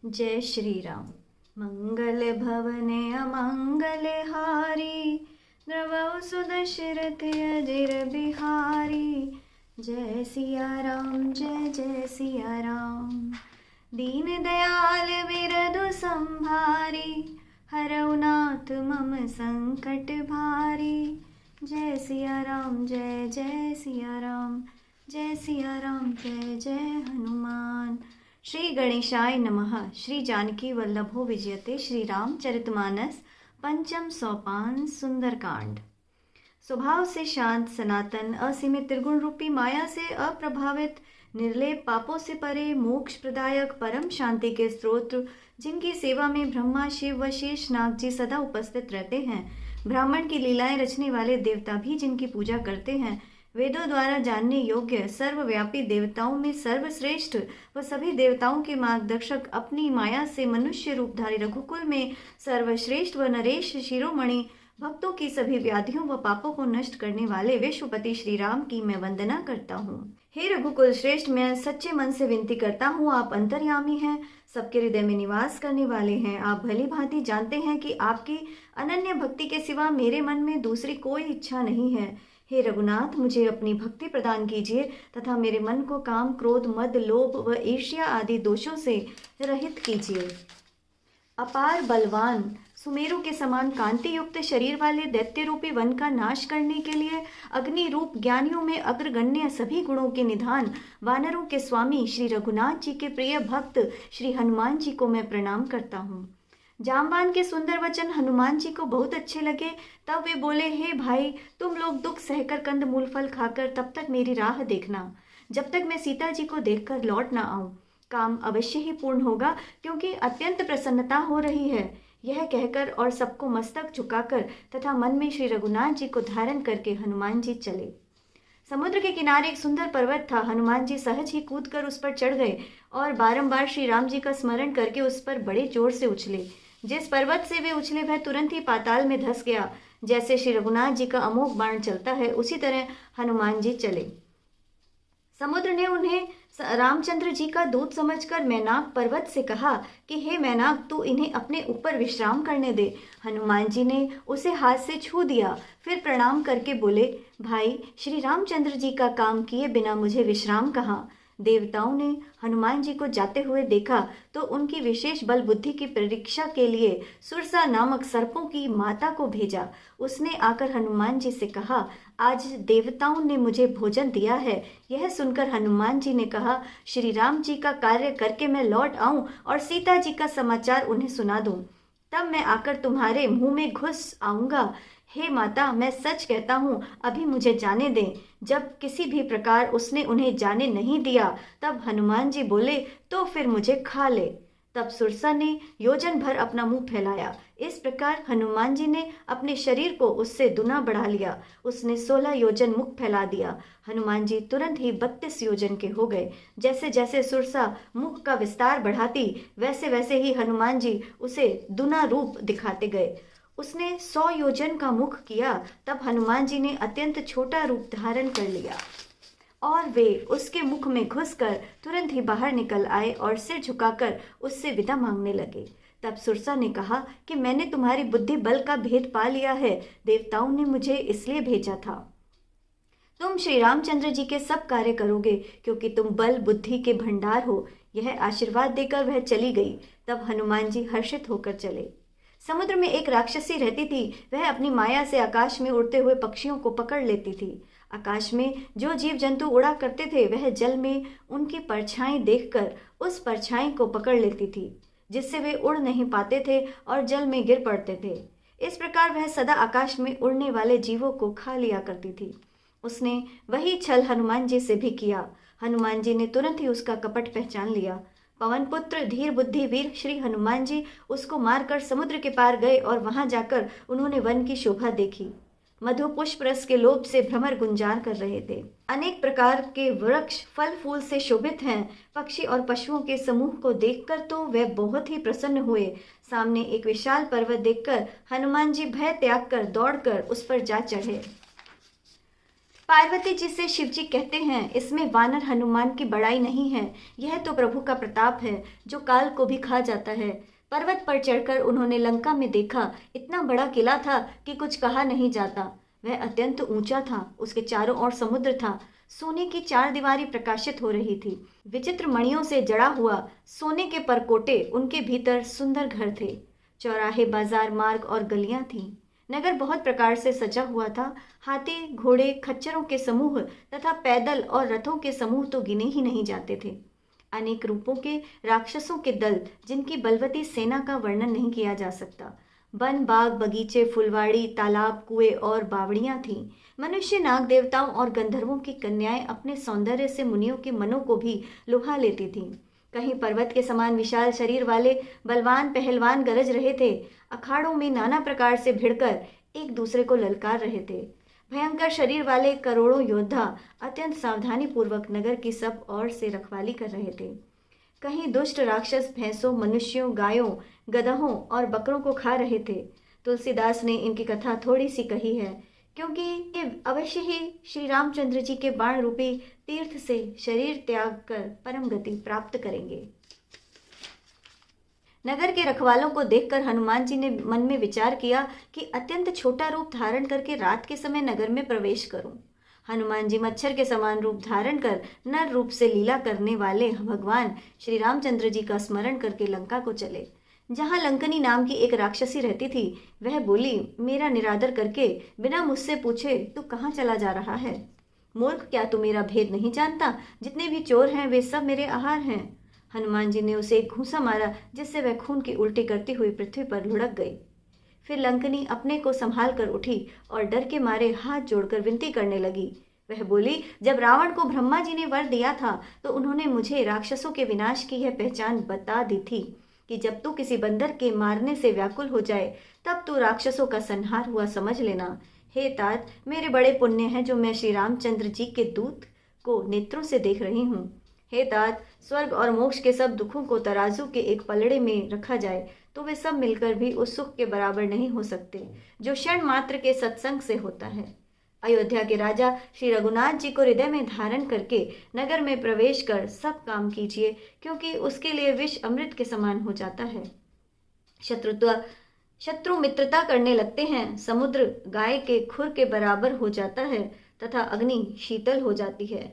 जय श्री राम। मंगल भवने अमंगल हारी, द्रवौ सुदशरथ अजिर बिहारी। जय सिया राम, जय जय सिया राम। दीन दयाल बिरधु संभारी, हरौ नाथ मम संकट भारी। जय सिया राम, जय जय सिया राम। जय सिया राम, जय जय हनुमान। श्री गणेशाय नमः। श्री जानकी वल्लभो विजयते। श्री रामचरितमानस पंचम सोपान सुंदरकांड। स्वभाव से शांत, सनातन, असीमित त्रिगुण रूपी माया से अप्रभावित, निर्लेप, पापों से परे, मोक्ष प्रदायक, परम शांति के स्रोत, जिनकी सेवा में ब्रह्मा, शिव व शेषनाग जी सदा उपस्थित रहते हैं, ब्राह्मण की लीलाएं रचने वाले देवता भी जिनकी पूजा करते हैं, वेदों द्वारा जानने योग्य, सर्वव्यापी, देवताओं में सर्वश्रेष्ठ व सभी देवताओं के मार्गदर्शक, अपनी माया से मनुष्य रूपधारी रघुकुल में सर्वश्रेष्ठ व नरेश शिरोमणि, भक्तों की सभी व्याधियों व पापों को नष्ट करने वाले विश्वपति श्री राम की मैं वंदना करता हूँ। हे रघुकुल श्रेष्ठ, मैं सच्चे मन से विनती करता हूँ, आप अंतर्यामी हैं, सबके हृदय में निवास करने वाले हैं। आप भली भांति जानते हैं कि आपकी अनन्य भक्ति के सिवा मेरे मन में दूसरी कोई इच्छा नहीं है। हे रघुनाथ, मुझे अपनी भक्ति प्रदान कीजिए तथा मेरे मन को काम, क्रोध, मद, लोभ व ईर्ष्या आदि दोषों से रहित कीजिए। अपार बलवान, सुमेरु के समान कांति युक्त शरीर वाले दैत्य रूपी वन का नाश करने के लिए अग्नि रूप, ज्ञानियों में अग्रगण्य, सभी गुणों के निधान, वानरों के स्वामी श्री रघुनाथ जी के प्रिय भक्त श्री हनुमान जी को मैं प्रणाम करता हूँ। जामवान के सुंदर वचन हनुमान जी को बहुत अच्छे लगे। तब वे बोले, हे भाई, तुम लोग दुख सहकर, कंद मूल फल खाकर तब तक मेरी राह देखना, जब तक मैं सीता जी को देखकर लौट ना आऊं। काम अवश्य ही पूर्ण होगा, क्योंकि अत्यंत प्रसन्नता हो रही है। यह कहकर और सबको मस्तक झुकाकर तथा मन में श्री रघुनाथ जी को धारण करके हनुमान जी चले। समुद्र के किनारे एक सुंदर पर्वत था। हनुमान जी सहज ही कूदकर उस पर चढ़ गए और बारंबार श्री राम जी का स्मरण करके उस पर बड़े जोर से उछले। जिस पर्वत से वे उछले वह तुरंत ही पाताल में धंस गया। जैसे श्री रघुनाथ जी का अमोघ बाण चलता है, उसी तरह हनुमान जी चले। समुद्र ने उन्हें रामचंद्र जी का दूत समझकर मैनाक पर्वत से कहा कि हे मैनाक, तू इन्हें अपने ऊपर विश्राम करने दे। हनुमान जी ने उसे हाथ से छू दिया, फिर प्रणाम करके बोले, भाई, श्री रामचंद्र जी का काम किए बिना मुझे विश्राम कहाँ। देवताओं ने हनुमान जी को जाते हुए देखा तो उनकी विशेष बल बुद्धि की परीक्षा के लिए सुरसा नामक सर्पों की माता को भेजा। उसने आकर हनुमान जी से कहा, आज देवताओं ने मुझे भोजन दिया है। यह सुनकर हनुमान जी ने कहा, श्री राम जी का कार्य करके मैं लौट आऊं और सीता जी का समाचार उन्हें सुना दूं, तब मैं आकर तुम्हारे मुंह में घुस आऊंगा। हे माता, मैं सच कहता हूँ, अभी मुझे जाने दें। जब किसी भी प्रकार उसने उन्हें जाने नहीं दिया, तब हनुमान जी बोले, तो फिर मुझे खा ले। तब सुरसा ने योजन भर अपना मुंह फैलाया। इस प्रकार हनुमान जी ने अपने शरीर को उससे दुना बढ़ा लिया। उसने 16 योजन मुख फैला दिया। हनुमान जी तुरंत ही 32 योजन के हो गए। जैसे जैसे सुरसा मुख का विस्तार बढ़ाती, वैसे वैसे ही हनुमान जी उसे दुना रूप दिखाते गए। उसने 100 योजन का मुख किया, तब हनुमान जी ने अत्यंत छोटा रूप धारण कर लिया और वे उसके मुख में घुसकर तुरंत ही बाहर निकल आए और सिर झुकाकर उससे विदा मांगने लगे। तब सुरसा ने कहा कि मैंने तुम्हारी बुद्धि बल का भेद पा लिया है। देवताओं ने मुझे इसलिए भेजा था। तुम श्री रामचंद्र जी के सब कार्य करोगे, क्योंकि तुम बल बुद्धि के भंडार हो। यह आशीर्वाद देकर वह चली गई। तब हनुमान जी हर्षित होकर चले। समुद्र में एक राक्षसी रहती थी। वह अपनी माया से आकाश में उड़ते हुए पक्षियों को पकड़ लेती थी। आकाश में जो जीव जंतु उड़ा करते थे, वह जल में उनकी परछाई देखकर उस परछाई को पकड़ लेती थी, जिससे वे उड़ नहीं पाते थे और जल में गिर पड़ते थे। इस प्रकार वह सदा आकाश में उड़ने वाले जीवों को खा लिया करती थी। उसने वही छल हनुमान जी से भी किया। हनुमान जी ने तुरंत ही उसका कपट पहचान लिया। पवन पुत्र, धीर बुद्धि वीर श्री हनुमान जी उसको मारकर समुद्र के पार गए और वहां जाकर उन्होंने वन की शोभा देखी। मधु पुष्प रस के लोभ से भ्रमर गुंजार कर रहे थे। अनेक प्रकार के वृक्ष फल फूल से शोभित हैं। पक्षी और पशुओं के समूह को देखकर तो वे बहुत ही प्रसन्न हुए। सामने एक विशाल पर्वत देखकर हनुमान जी भय त्याग कर दौड़कर उस पर जा चढ़े। पार्वती जी से शिवजी कहते हैं, इसमें वानर हनुमान की बड़ाई नहीं है, यह तो प्रभु का प्रताप है जो काल को भी खा जाता है। पर्वत पर चढ़कर उन्होंने लंका में देखा, इतना बड़ा किला था कि कुछ कहा नहीं जाता। वह अत्यंत ऊंचा था, उसके चारों ओर समुद्र था। सोने की चार दीवारी प्रकाशित हो रही थी, विचित्र मणियों से जड़ा हुआ सोने के परकोटे, उनके भीतर सुंदर घर थे। चौराहे, बाजार, मार्ग और गलियां थीं। नगर बहुत प्रकार से सजा हुआ था। हाथी, घोड़े, खच्चरों के समूह तथा पैदल और रथों के समूह तो गिने ही नहीं जाते थे। अनेक रूपों के राक्षसों के दल, जिनकी बलवती सेना का वर्णन नहीं किया जा सकता। वन, बाग, बगीचे, फुलवाड़ी, तालाब, कुएं और बावड़ियां थीं। मनुष्य, नाग देवताओं और गंधर्वों की कन्याएं अपने सौंदर्य से मुनियों के मनों को भी लुभा लेती थीं। कहीं पर्वत के समान विशाल शरीर वाले बलवान पहलवान गरज रहे थे। अखाड़ों में नाना प्रकार से भिड़कर एक दूसरे को ललकार रहे थे। भयंकर शरीर वाले करोड़ों योद्धा अत्यंत सावधानी पूर्वक नगर की सब ओर से रखवाली कर रहे थे। कहीं दुष्ट राक्षस भैंसों, मनुष्यों, गायों, गधों और बकरों को खा रहे थे। तुलसीदास ने इनकी कथा थोड़ी सी कही है, क्योंकि ये अवश्य ही श्री रामचंद्र जी के बाण रूपी तीर्थ से शरीर त्याग कर परम गति प्राप्त करेंगे। नगर के रखवालों को देखकर हनुमान जी ने मन में विचार किया कि अत्यंत छोटा रूप धारण करके रात के समय नगर में प्रवेश करूं। हनुमान जी मच्छर के समान रूप धारण कर नर रूप से लीला करने वाले भगवान श्री रामचंद्र जी का स्मरण करके लंका को चले। जहाँ लंकनी नाम की एक राक्षसी रहती थी, वह बोली, मेरा निरादर करके बिना मुझसे पूछे तू कहाँ चला जा रहा है? मूर्ख, क्या तू मेरा भेद नहीं जानता? जितने भी चोर हैं वे सब मेरे आहार हैं। हनुमान जी ने उसे एक घूंसा मारा, जिससे वह खून की उल्टी करती हुई पृथ्वी पर लुढ़क गई। फिर लंकनी अपने को संभाल कर उठी और डर के मारे हाथ जोड़कर विनती करने लगी। वह बोली, जब रावण को ब्रह्मा जी ने वर दिया था तो उन्होंने मुझे राक्षसों के विनाश की यह पहचान बता दी थी कि जब तू किसी बंदर के मारने से व्याकुल हो जाए तब तू राक्षसों का संहार हुआ समझ लेना। हे तात, मेरे बड़े पुण्य हैं जो मैं श्री रामचंद्र जी के दूत को नेत्रों से देख रही हूँ। हे तात, स्वर्ग और मोक्ष के सब दुखों को तराजू के एक पलड़े में रखा जाए तो वे सब मिलकर भी उस सुख के बराबर नहीं हो सकते जो क्षण मात्र के सत्संग से होता है। अयोध्या के राजा श्री रघुनाथ जी को हृदय में धारण करके नगर में प्रवेश कर सब काम कीजिए, क्योंकि उसके लिए विष अमृत के समान हो जाता है। शत्रु मित्रता करने लगते हैं, समुद्र गाय के खुर के बराबर हो जाता है तथा अग्नि शीतल हो जाती है।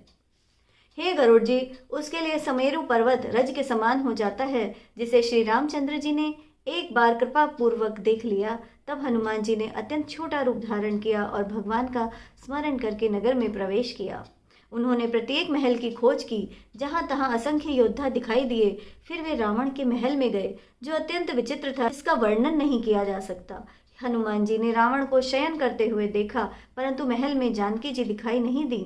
हे गरुड़ जी, उसके लिए समेरु पर्वत रज के समान हो जाता है। जिसे श्री रामचंद्र जी ने एक बार कृपा पूर्वक देख लिया, तब हनुमान जी ने अत्यंत छोटा रूप धारण किया और भगवान का स्मरण करके नगर में प्रवेश किया। उन्होंने प्रत्येक महल की खोज की, जहां तहां असंख्य योद्धा दिखाई दिए। फिर वे रावण के महल में गए, जो अत्यंत विचित्र था, इसका वर्णन नहीं किया जा सकता। हनुमान जी ने रावण को शयन करते हुए देखा, परंतु महल में जानकी जी दिखाई नहीं दी।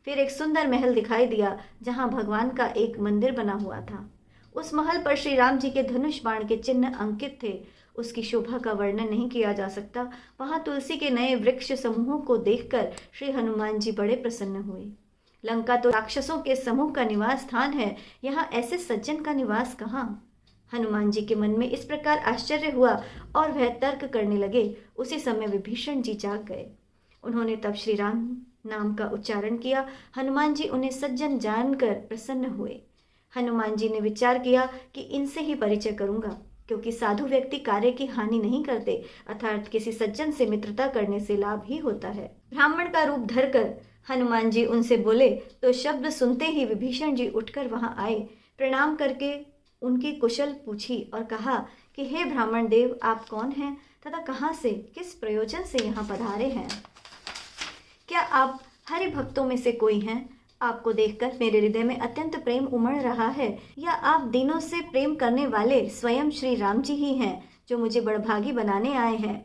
फिर एक सुंदर महल दिखाई दिया, जहां भगवान का एक मंदिर बना हुआ था। उस महल पर श्री राम जी के धनुष बाण के चिन्ह अंकित थे। उसकी शोभा का वर्णन नहीं किया जा सकता। वहां तुलसी के नए वृक्ष समूहों को देखकर श्री हनुमान जी बड़े प्रसन्न हुए। लंका तो राक्षसों के समूह का निवास स्थान है, यहाँ ऐसे सज्जन का निवास कहाँ? हनुमान जी के मन में इस प्रकार आश्चर्य हुआ और वह तर्क करने लगे। उसी समय विभीषण जी जाग गए। उन्होंने तब श्री राम नाम का उच्चारण किया। हनुमान जी उन्हें सज्जन जानकर प्रसन्न हुए। हनुमान जी ने विचार किया कि इनसे ही परिचय करूंगा, क्योंकि साधु व्यक्ति कार्य की हानि नहीं करते, अर्थात किसी सज्जन से मित्रता करने से लाभ ही होता है। ब्राह्मण का रूप धरकर हनुमान जी उनसे बोले तो शब्द सुनते ही विभीषण जी उठकर वहां आए। प्रणाम करके उनकी कुशल पूछी और कहा कि हे ब्राह्मण देव, आप कौन हैं तथा कहाँ से, किस प्रयोजन से यहाँ पधारे हैं? क्या आप हरि भक्तों में से कोई हैं? आपको देखकर मेरे हृदय में अत्यंत प्रेम उमड़ रहा है। या आप दिनों से प्रेम करने वाले स्वयं श्री राम जी ही हैं, जो मुझे बड़भागी बनाने आए हैं?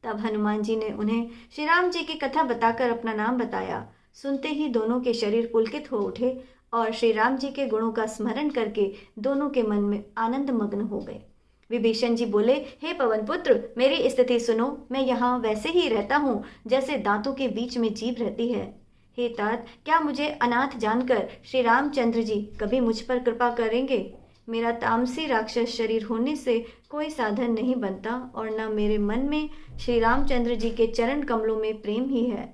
तब हनुमान जी ने उन्हें श्री राम जी की कथा बताकर अपना नाम बताया। सुनते ही दोनों के शरीर पुलकित हो उठे और श्री राम जी के गुणों का स्मरण करके दोनों के मन में आनंद मग्न हो गए। विभीषण जी बोले, हे पवन पुत्र, मेरी स्थिति सुनो। मैं यहाँ वैसे ही रहता हूँ जैसे दांतों के बीच में जीभ रहती है। हे तात, क्या मुझे अनाथ जानकर श्री रामचंद्र जी कभी मुझ पर कृपा करेंगे? मेरा तामसी राक्षस शरीर होने से कोई साधन नहीं बनता और न मेरे मन में श्री रामचंद्र जी के चरण कमलों में प्रेम ही है।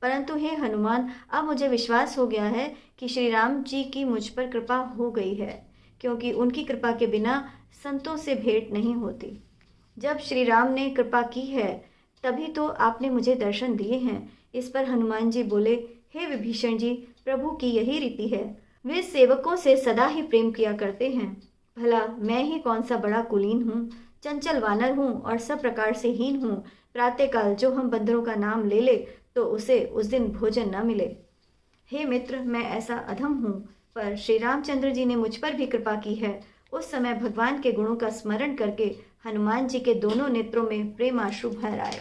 परंतु हे हनुमान, अब मुझे विश्वास हो गया है कि श्री राम जी की मुझ पर कृपा हो गई है, क्योंकि उनकी कृपा के बिना संतों से भेंट नहीं होती। जब श्री राम ने कृपा की है तभी तो आपने मुझे दर्शन दिए हैं। इस पर हनुमान जी बोले, हे विभीषण जी, प्रभु की यही रीति है, वे सेवकों से सदा ही प्रेम किया करते हैं। भला मैं ही कौन सा बड़ा कुलीन हूँ, चंचल वानर हूँ और सब प्रकार से हीन हूँ। प्रातःकाल जो हम बंदरों का नाम ले ले तो उसे उस दिन भोजन न मिले। हे मित्र, मैं ऐसा अधम हूँ, पर श्री रामचंद्र जी ने मुझ पर भी कृपा की है। उस समय भगवान के गुणों का स्मरण करके हनुमान जी के दोनों नेत्रों में प्रेमाश्रु भर आए।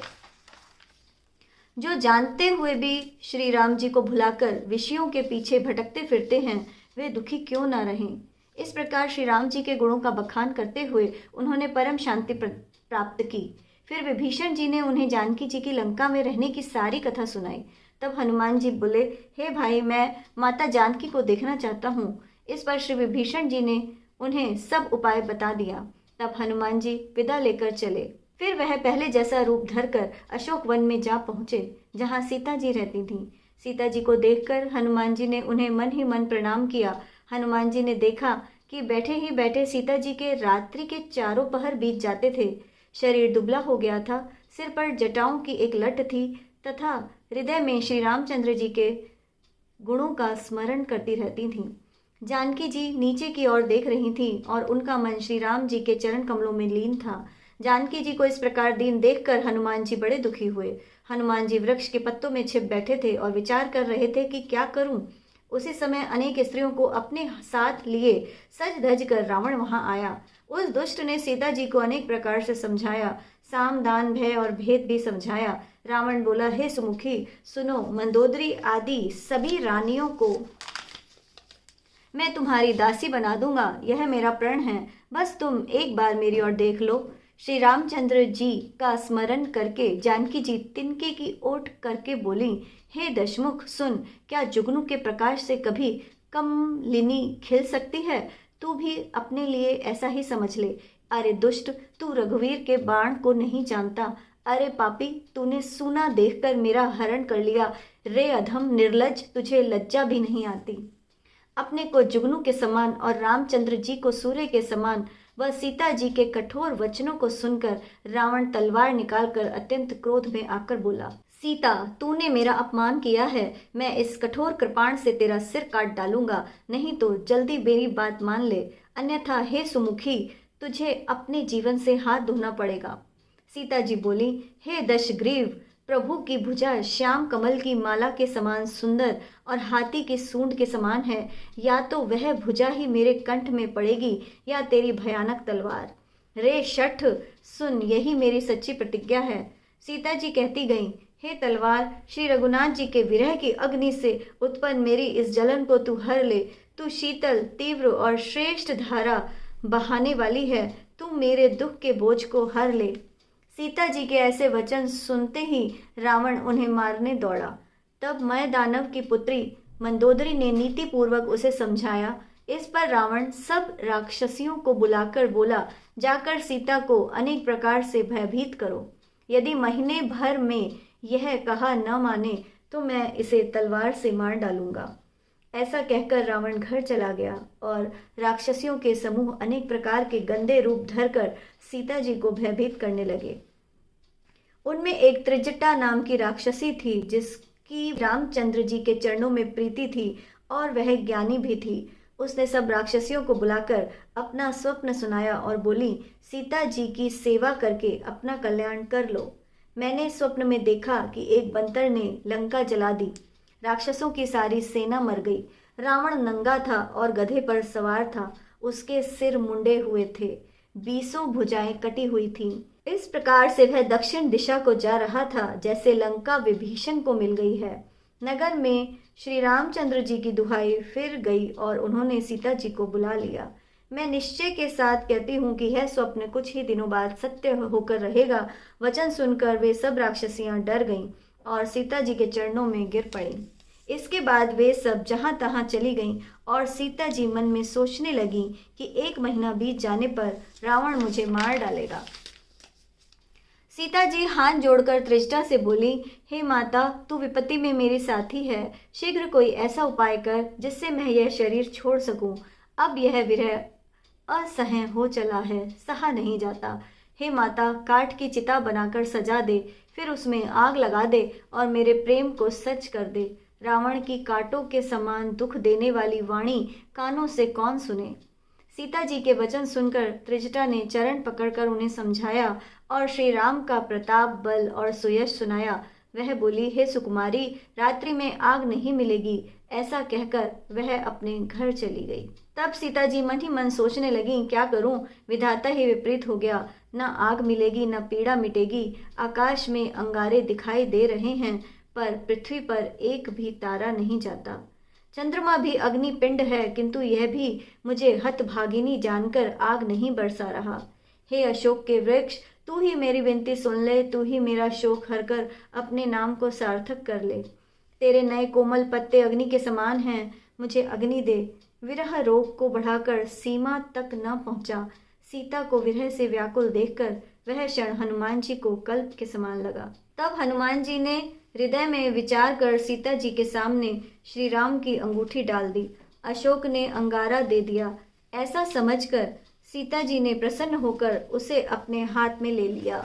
जो जानते हुए भी श्री राम जी को भुलाकर विषयों के पीछे भटकते फिरते हैं, वे दुखी क्यों न रहें। इस प्रकार श्री राम जी के गुणों का बखान करते हुए उन्होंने परम शांति प्राप्त की। फिर विभीषण जी ने उन्हें जानकी जी की लंका में रहने की सारी कथा सुनाई। तब हनुमान जी बोले, हे भाई, मैं माता जानकी को देखना चाहता हूँ। इस पर श्री विभीषण जी ने उन्हें सब उपाय बता दिया। तब हनुमान जी विदा लेकर चले। फिर वह पहले जैसा रूप धरकर अशोक वन में जा पहुँचे, जहाँ सीता जी रहती थीं। सीता जी को देखकर हनुमान जी ने उन्हें मन ही मन प्रणाम किया। हनुमान जी ने देखा कि बैठे ही बैठे सीता जी के रात्रि के चारों पहर बीत जाते थे। शरीर दुबला हो गया था, सिर पर जटाओं की एक लट थी तथा हृदय में श्री रामचंद्र जी के गुणों का स्मरण करती रहती थीं। जानकी जी नीचे की ओर देख रही थी और उनका मन श्री राम जी के चरण कमलों में लीन था। जानकी जी को इस प्रकार दीन देखकर हनुमान जी बड़े दुखी हुए। हनुमान जी वृक्ष के पत्तों में छिप बैठे थे और विचार कर रहे थे कि क्या करूं। उसी समय अनेक स्त्रियों को अपने साथ लिए सज धज कर रावण वहां आया। उस दुष्ट ने सीता जी को अनेक प्रकार से समझाया, साम दान भय और भेद भी समझाया। रावण बोला, हे सुमुखी सुनो, मंदोदरी आदि सभी रानियों को मैं तुम्हारी दासी बना दूंगा, यह मेरा प्रण है। बस तुम एक बार मेरी ओर देख लो। श्री रामचंद्र जी का स्मरण करके जानकी जी तिनके की ओट करके बोली, हे दशमुख सुन, क्या जुगनू के प्रकाश से कभी कमलिनी खिल सकती है? तू भी अपने लिए ऐसा ही समझ ले। अरे दुष्ट, तू रघुवीर के बाण को नहीं जानता। अरे पापी, तूने सूना देखकर मेरा हरण कर लिया। रे अधम निर्लज, तुझे लज्जा भी नहीं आती। अपने को जुगनू के समान और रामचंद्र जी को सूर्य के समान वह सीता जी के कठोर वचनों को सुनकर रावण तलवार निकालकर अत्यंत क्रोध में आकर बोला, सीता, तूने मेरा अपमान किया है। मैं इस कठोर कृपाण से तेरा सिर काट डालूंगा, नहीं तो जल्दी मेरी बात मान ले, अन्यथा हे सुमुखी, तुझे अपने जीवन से हाथ धोना पड़ेगा। सीता जी बोली, हे दशग्रीव, प्रभु की भुजा श्याम कमल की माला के समान सुंदर और हाथी की सूंड के समान है। या तो वह भुजा ही मेरे कंठ में पड़ेगी या तेरी भयानक तलवार। रे शठ सुन, यही मेरी सच्ची प्रतिज्ञा है। सीता जी कहती गईं, हे तलवार, श्री रघुनाथ जी के विरह की अग्नि से उत्पन्न मेरी इस जलन को तू हर ले। तू शीतल, तीव्र और श्रेष्ठ धारा बहाने वाली है। तू मेरे दुख के बोझ को हर ले। सीता जी के ऐसे वचन सुनते ही रावण उन्हें मारने दौड़ा। तब मैं दानव की पुत्री मंदोदरी ने नीति पूर्वक उसे समझाया। इस पर रावण सब राक्षसियों को बुलाकर बोला, जाकर सीता को अनेक प्रकार से भयभीत करो। यदि महीने भर में यह कहा न माने तो मैं इसे तलवार से मार डालूंगा। ऐसा कहकर रावण घर चला गया और राक्षसियों के समूह अनेक प्रकार के गंदे रूप धरकर सीता जी को भयभीत करने लगे। उनमें एक त्रिजटा नाम की राक्षसी थी, जिसकी रामचंद्र जी के चरणों में प्रीति थी और वह ज्ञानी भी थी। उसने सब राक्षसियों को बुलाकर अपना स्वप्न सुनाया और बोली, सीता जी की सेवा करके अपना कल्याण कर लो। मैंने स्वप्न में देखा कि एक बंतर ने लंका जला दी। राक्षसों की सारी सेना मर गई। रावण नंगा था और गधे पर सवार था। उसके सिर मुंडे हुए थे, 20 भुजाएं कटी हुई थीं। इस प्रकार से वह दक्षिण दिशा को जा रहा था, जैसे लंका विभीषण को मिल गई है। नगर में श्री रामचंद्र जी की दुहाई फिर गई और उन्होंने सीता जी को बुला लिया। मैं निश्चय के साथ कहती हूँ कि यह स्वप्न कुछ ही दिनों बाद सत्य होकर रहेगा। वचन सुनकर वे सब राक्षसियां डर गईं और सीता जी के चरणों में गिर पड़ीं। इसके बाद वे सब जहां तहां चली गईं और सीता जी मन में सोचने लगी कि 1 महीना बीत जाने पर रावण मुझे मार डालेगा। सीता जी हाथ जोड़कर त्रिजटा से बोली, हे माता, तू विपत्ति में मेरी साथी है। शीघ्र कोई ऐसा उपाय कर जिससे मैं यह शरीर छोड़ सकूं। अब यह विरह असह्य हो चला है, सहा नहीं जाता। हे माता, काठ की चिता बनाकर सजा दे, फिर उसमें आग लगा दे और मेरे प्रेम को सच कर दे। रावण की कांटों के समान दुख देने वाली वाणी कानों से कौन सुने। सीता जी के वचन सुनकर त्रिजटा ने चरण पकड़कर उन्हें समझाया और श्री राम का प्रताप, बल और सुयश सुनाया। वह बोली, हे सुकुमारी, रात्रि में आग नहीं मिलेगी। ऐसा कहकर वह अपने घर चली गई। तब सीता जी मन ही मन सोचने लगी, क्या करूं, विधाता ही विपरीत हो गया। न आग मिलेगी, न पीड़ा मिटेगी। आकाश में अंगारे दिखाई दे रहे हैं, पर पृथ्वी पर एक भी तारा नहीं जाता। चंद्रमा भी अग्नि पिंड है, किंतु यह भी मुझे हतभागिनी जानकर आग नहीं बरसा रहा। हे अशोक के वृक्ष, तू ही मेरी विनती सुन ले, तू ही मेरा शोक हरकर अपने नाम को सार्थक कर ले। तेरे नए कोमल पत्ते अग्नि के समान हैं, मुझे अग्नि दे। विरह रोग को बढ़ाकर सीमा तक न पहुंचा। सीता को विरह से व्याकुल देखकर वह क्षण हनुमान जी को कल्प के समान लगा। तब हनुमान जी ने हृदय में विचार कर सीता जी के सामने श्री राम की अंगूठी डाल दी। अशोक ने अंगारा दे दिया। ऐसा समझकर सीता जी ने प्रसन्न होकर उसे अपने हाथ में ले लिया।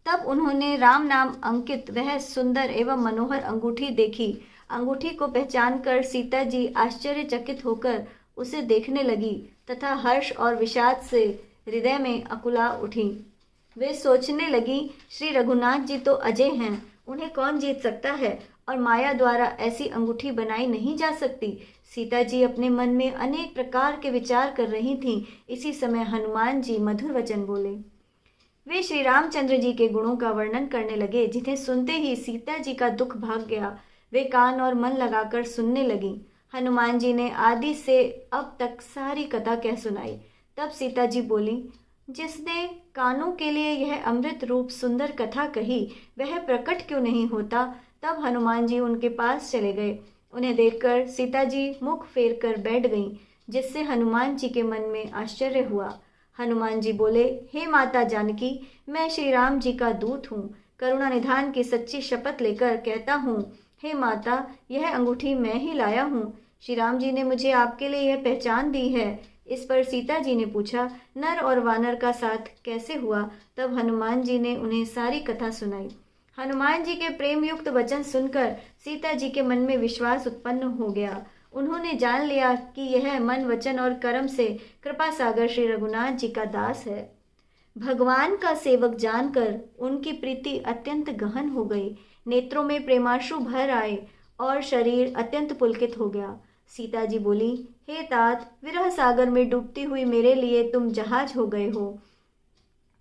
तब उन्होंने राम नाम अंकित वह सुंदर एवं मनोहर अंगूठी देखी। अंगूठी को पहचान कर सीता जी आश्चर्यचकित होकर उसे देखने लगी तथा हर्ष और विषाद से हृदय में अकुला उठी। वे सोचने लगी, श्री रघुनाथ जी तो अजय हैं, उन्हें कौन जीत सकता है और माया द्वारा ऐसी अंगूठी बनाई नहीं जा सकती। सीता जी अपने मन में अनेक प्रकार के विचार कर रही थीं। इसी समय हनुमान जी मधुर वचन बोले। वे श्री रामचंद्र जी के गुणों का वर्णन करने लगे, जिन्हें सुनते ही सीता जी का दुख भाग गया। वे कान और मन लगाकर सुनने लगी। हनुमान जी ने आदि से अब तक सारी कथा कह सुनाई। तब सीता जी बोली, जिसने कानों के लिए यह अमृत रूप सुंदर कथा कही, वह प्रकट क्यों नहीं होता। तब हनुमान जी उनके पास चले गए। उन्हें देखकर सीता जी मुख फेर कर बैठ गईं, जिससे हनुमान जी के मन में आश्चर्य हुआ। हनुमान जी बोले, हे माता जानकी, मैं श्री राम जी का दूत हूँ। करुणा निधान की सच्ची शपथ लेकर कहता हूँ, हे माता, यह अंगूठी मैं ही लाया हूँ। श्री राम जी ने मुझे आपके लिए यह पहचान दी है। इस पर सीता जी ने पूछा, नर और वानर का साथ कैसे हुआ। तब हनुमान जी ने उन्हें सारी कथा सुनाई। हनुमान जी के प्रेम युक्त वचन सुनकर सीता जी के मन में विश्वास उत्पन्न हो गया। उन्होंने जान लिया कि यह मन, वचन और कर्म से कृपा सागर श्री रघुनाथ जी का दास है। भगवान का सेवक जानकर उनकी प्रीति अत्यंत गहन हो गई। नेत्रों में प्रेमाश्रु भर आए और शरीर अत्यंत पुलकित हो गया। सीता जी बोली, हे तात, विरह सागर में डूबती हुई मेरे लिए तुम जहाज हो गए हो।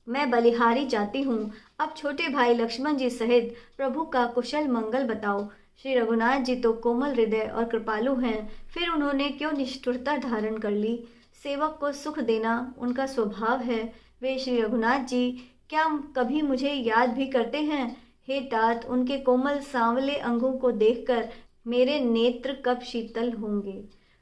मैं बलिहारी जाती हूँ। अब छोटे भाई लक्ष्मण जी सहित प्रभु का कुशल मंगल बताओ। श्री रघुनाथ जी तो कोमल हृदय और कृपालु हैं, फिर उन्होंने क्यों निष्ठुरता धारण कर ली। सेवक को सुख देना उनका स्वभाव है। वे श्री रघुनाथ जी क्या कभी मुझे याद भी करते हैं। हे तात, उनके कोमल सांवले अंगों को देखकर मेरे नेत्र कब शीतल होंगे।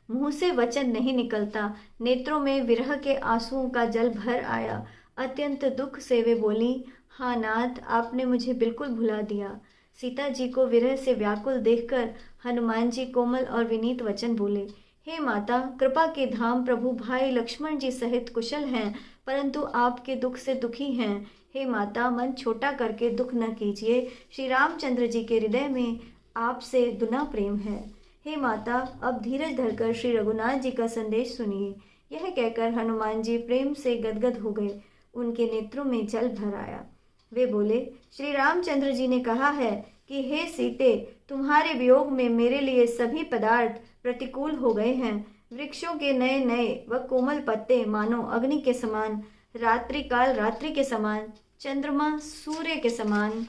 मुंह से वचन नहीं निकलता, नेत्रों में विरह के आंसुओं का जल भर आया। अत्यंत दुख से वे बोली, हाँ नाथ, आपने मुझे बिल्कुल भुला दिया। सीता जी को विरह से व्याकुल देखकर हनुमान जी कोमल और विनीत वचन बोले, हे माता, कृपा के धाम प्रभु भाई लक्ष्मण जी सहित कुशल हैं, परंतु आपके दुख से दुखी हैं। हे माता, मन छोटा करके दुख न कीजिए। श्री रामचंद्र जी के हृदय में आपसे दुना प्रेम है। हे माता, अब धीरज धरकर श्री रघुनाथ जी का संदेश सुनिए। यह कहकर हनुमान जी प्रेम से गदगद हो गए। उनके नेत्रों में जल भर आया। वे बोले, श्री रामचंद्र जी ने कहा है कि हे सीते, तुम्हारे वियोग में मेरे लिए सभी पदार्थ प्रतिकूल हो गए हैं। वृक्षों के नए नए व कोमल पत्ते मानो अग्नि के समान, रात्रि काल रात्रि के समान, चंद्रमा सूर्य के समान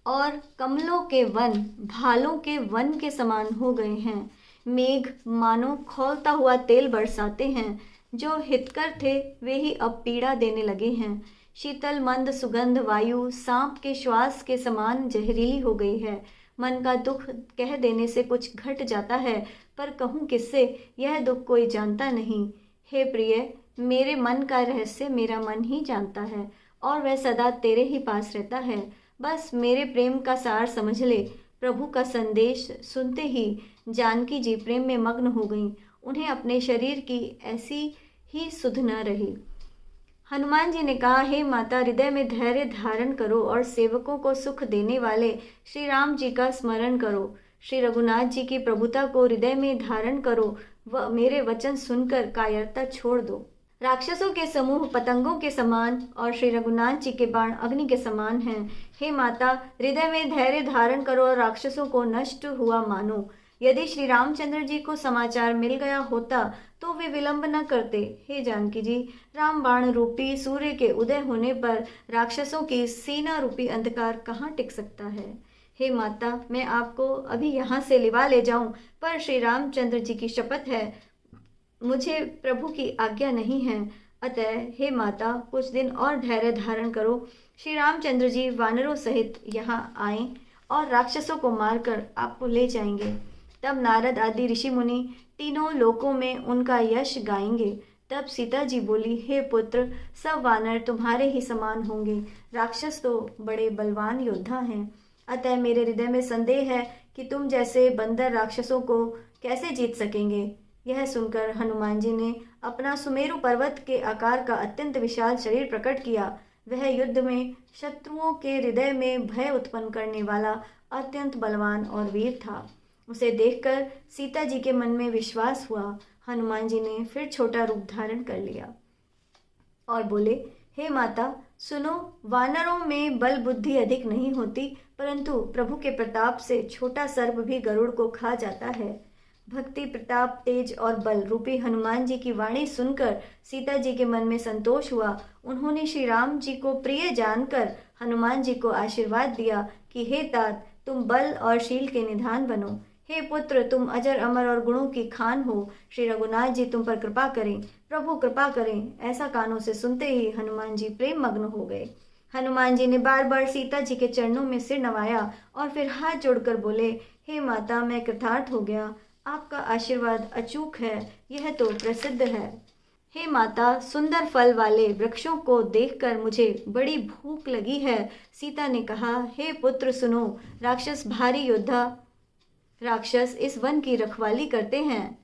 और कमलों के वन भालों के वन के समान हो गए हैं। मेघ मानो खौलता हुआ तेल बरसाते हैं। जो हितकर थे वे ही अब पीड़ा देने लगे हैं। शीतल मंद सुगंध वायु सांप के श्वास के समान जहरीली हो गई है। मन का दुख कह देने से कुछ घट जाता है, पर कहूँ किससे, यह दुख कोई जानता नहीं। हे प्रिय, मेरे मन का रहस्य मेरा मन ही जानता है और वह सदा तेरे ही पास रहता है। बस मेरे प्रेम का सार समझ ले। प्रभु का संदेश सुनते ही जानकी जी प्रेम में मग्न हो गईं। उन्हें अपने शरीर की ऐसी ही सुध न रही। हनुमान जी ने कहा, हे माता, हृदय में धैर्य धारण करो और सेवकों को सुख देने वाले श्री राम जी का स्मरण करो। श्री रघुनाथ जी की प्रभुता को हृदय में धारण करो व मेरे वचन सुनकर कायरता छोड़ दो। राक्षसों के समूह पतंगों के समान और श्री रघुनाथ जी के बाण अग्नि के समान हैं। हे माता, हृदय में धैर्य धारण करो और राक्षसों को नष्ट हुआ मानो। यदि श्री रामचंद्र जी को समाचार मिल गया होता तो वे विलंब न करते। हे जानकी जी, राम बाण रूपी सूर्य के उदय होने पर राक्षसों की सेना रूपी अंधकार कहाँ टिक सकता है। हे माता, मैं आपको अभी यहाँ से लिवा ले जाऊं, पर श्री रामचंद्र जी की शपथ है, मुझे प्रभु की आज्ञा नहीं है। अतः हे माता, कुछ दिन और धैर्य धारण करो। श्री रामचंद्र जी वानरों सहित यहाँ आए और राक्षसों को मारकर आपको ले जाएंगे। तब नारद आदि ऋषि मुनि तीनों लोकों में उनका यश गाएंगे। तब सीता जी बोली, हे पुत्र, सब वानर तुम्हारे ही समान होंगे। राक्षस तो बड़े बलवान योद्धा हैं, अतः मेरे हृदय में संदेह है कि तुम जैसे बंदर राक्षसों को कैसे जीत सकेंगे। यह सुनकर हनुमान जी ने अपना सुमेरु पर्वत के आकार का अत्यंत विशाल शरीर प्रकट किया। वह युद्ध में शत्रुओं के हृदय में भय उत्पन्न करने वाला अत्यंत बलवान और वीर था। उसे देखकर सीता जी के मन में विश्वास हुआ। हनुमान जी ने फिर छोटा रूप धारण कर लिया और बोले, हे माता, सुनो, वानरों में बल बुद्धि अधिक नहीं होती, परंतु प्रभु के प्रताप से छोटा सर्प भी गरुड़ को खा जाता है। भक्ति, प्रताप, तेज और बल रूपी हनुमान जी की वाणी सुनकर सीता जी के मन में संतोष हुआ। उन्होंने श्री राम जी को प्रिय जानकर हनुमान जी को आशीर्वाद दिया कि हे तात, तुम बल और शील के निधान बनो। हे पुत्र, तुम अजर अमर और गुणों की खान हो। श्री रघुनाथ जी तुम पर कृपा करें, प्रभु कृपा करें। ऐसा कानों से सुनते ही हनुमान जी प्रेम मग्न हो गए। हनुमान जी ने बार बार सीता जी के चरणों में सिर नवाया और फिर हाथ जोड़कर बोले, हे माता, मैं कृतार्थ हो गया। आपका आशीर्वाद अचूक है, यह तो प्रसिद्ध है। हे माता, सुंदर फल वाले वृक्षों को देखकर मुझे बड़ी भूख लगी है। सीता ने कहा, हे पुत्र सुनो, राक्षस इस वन की रखवाली करते हैं।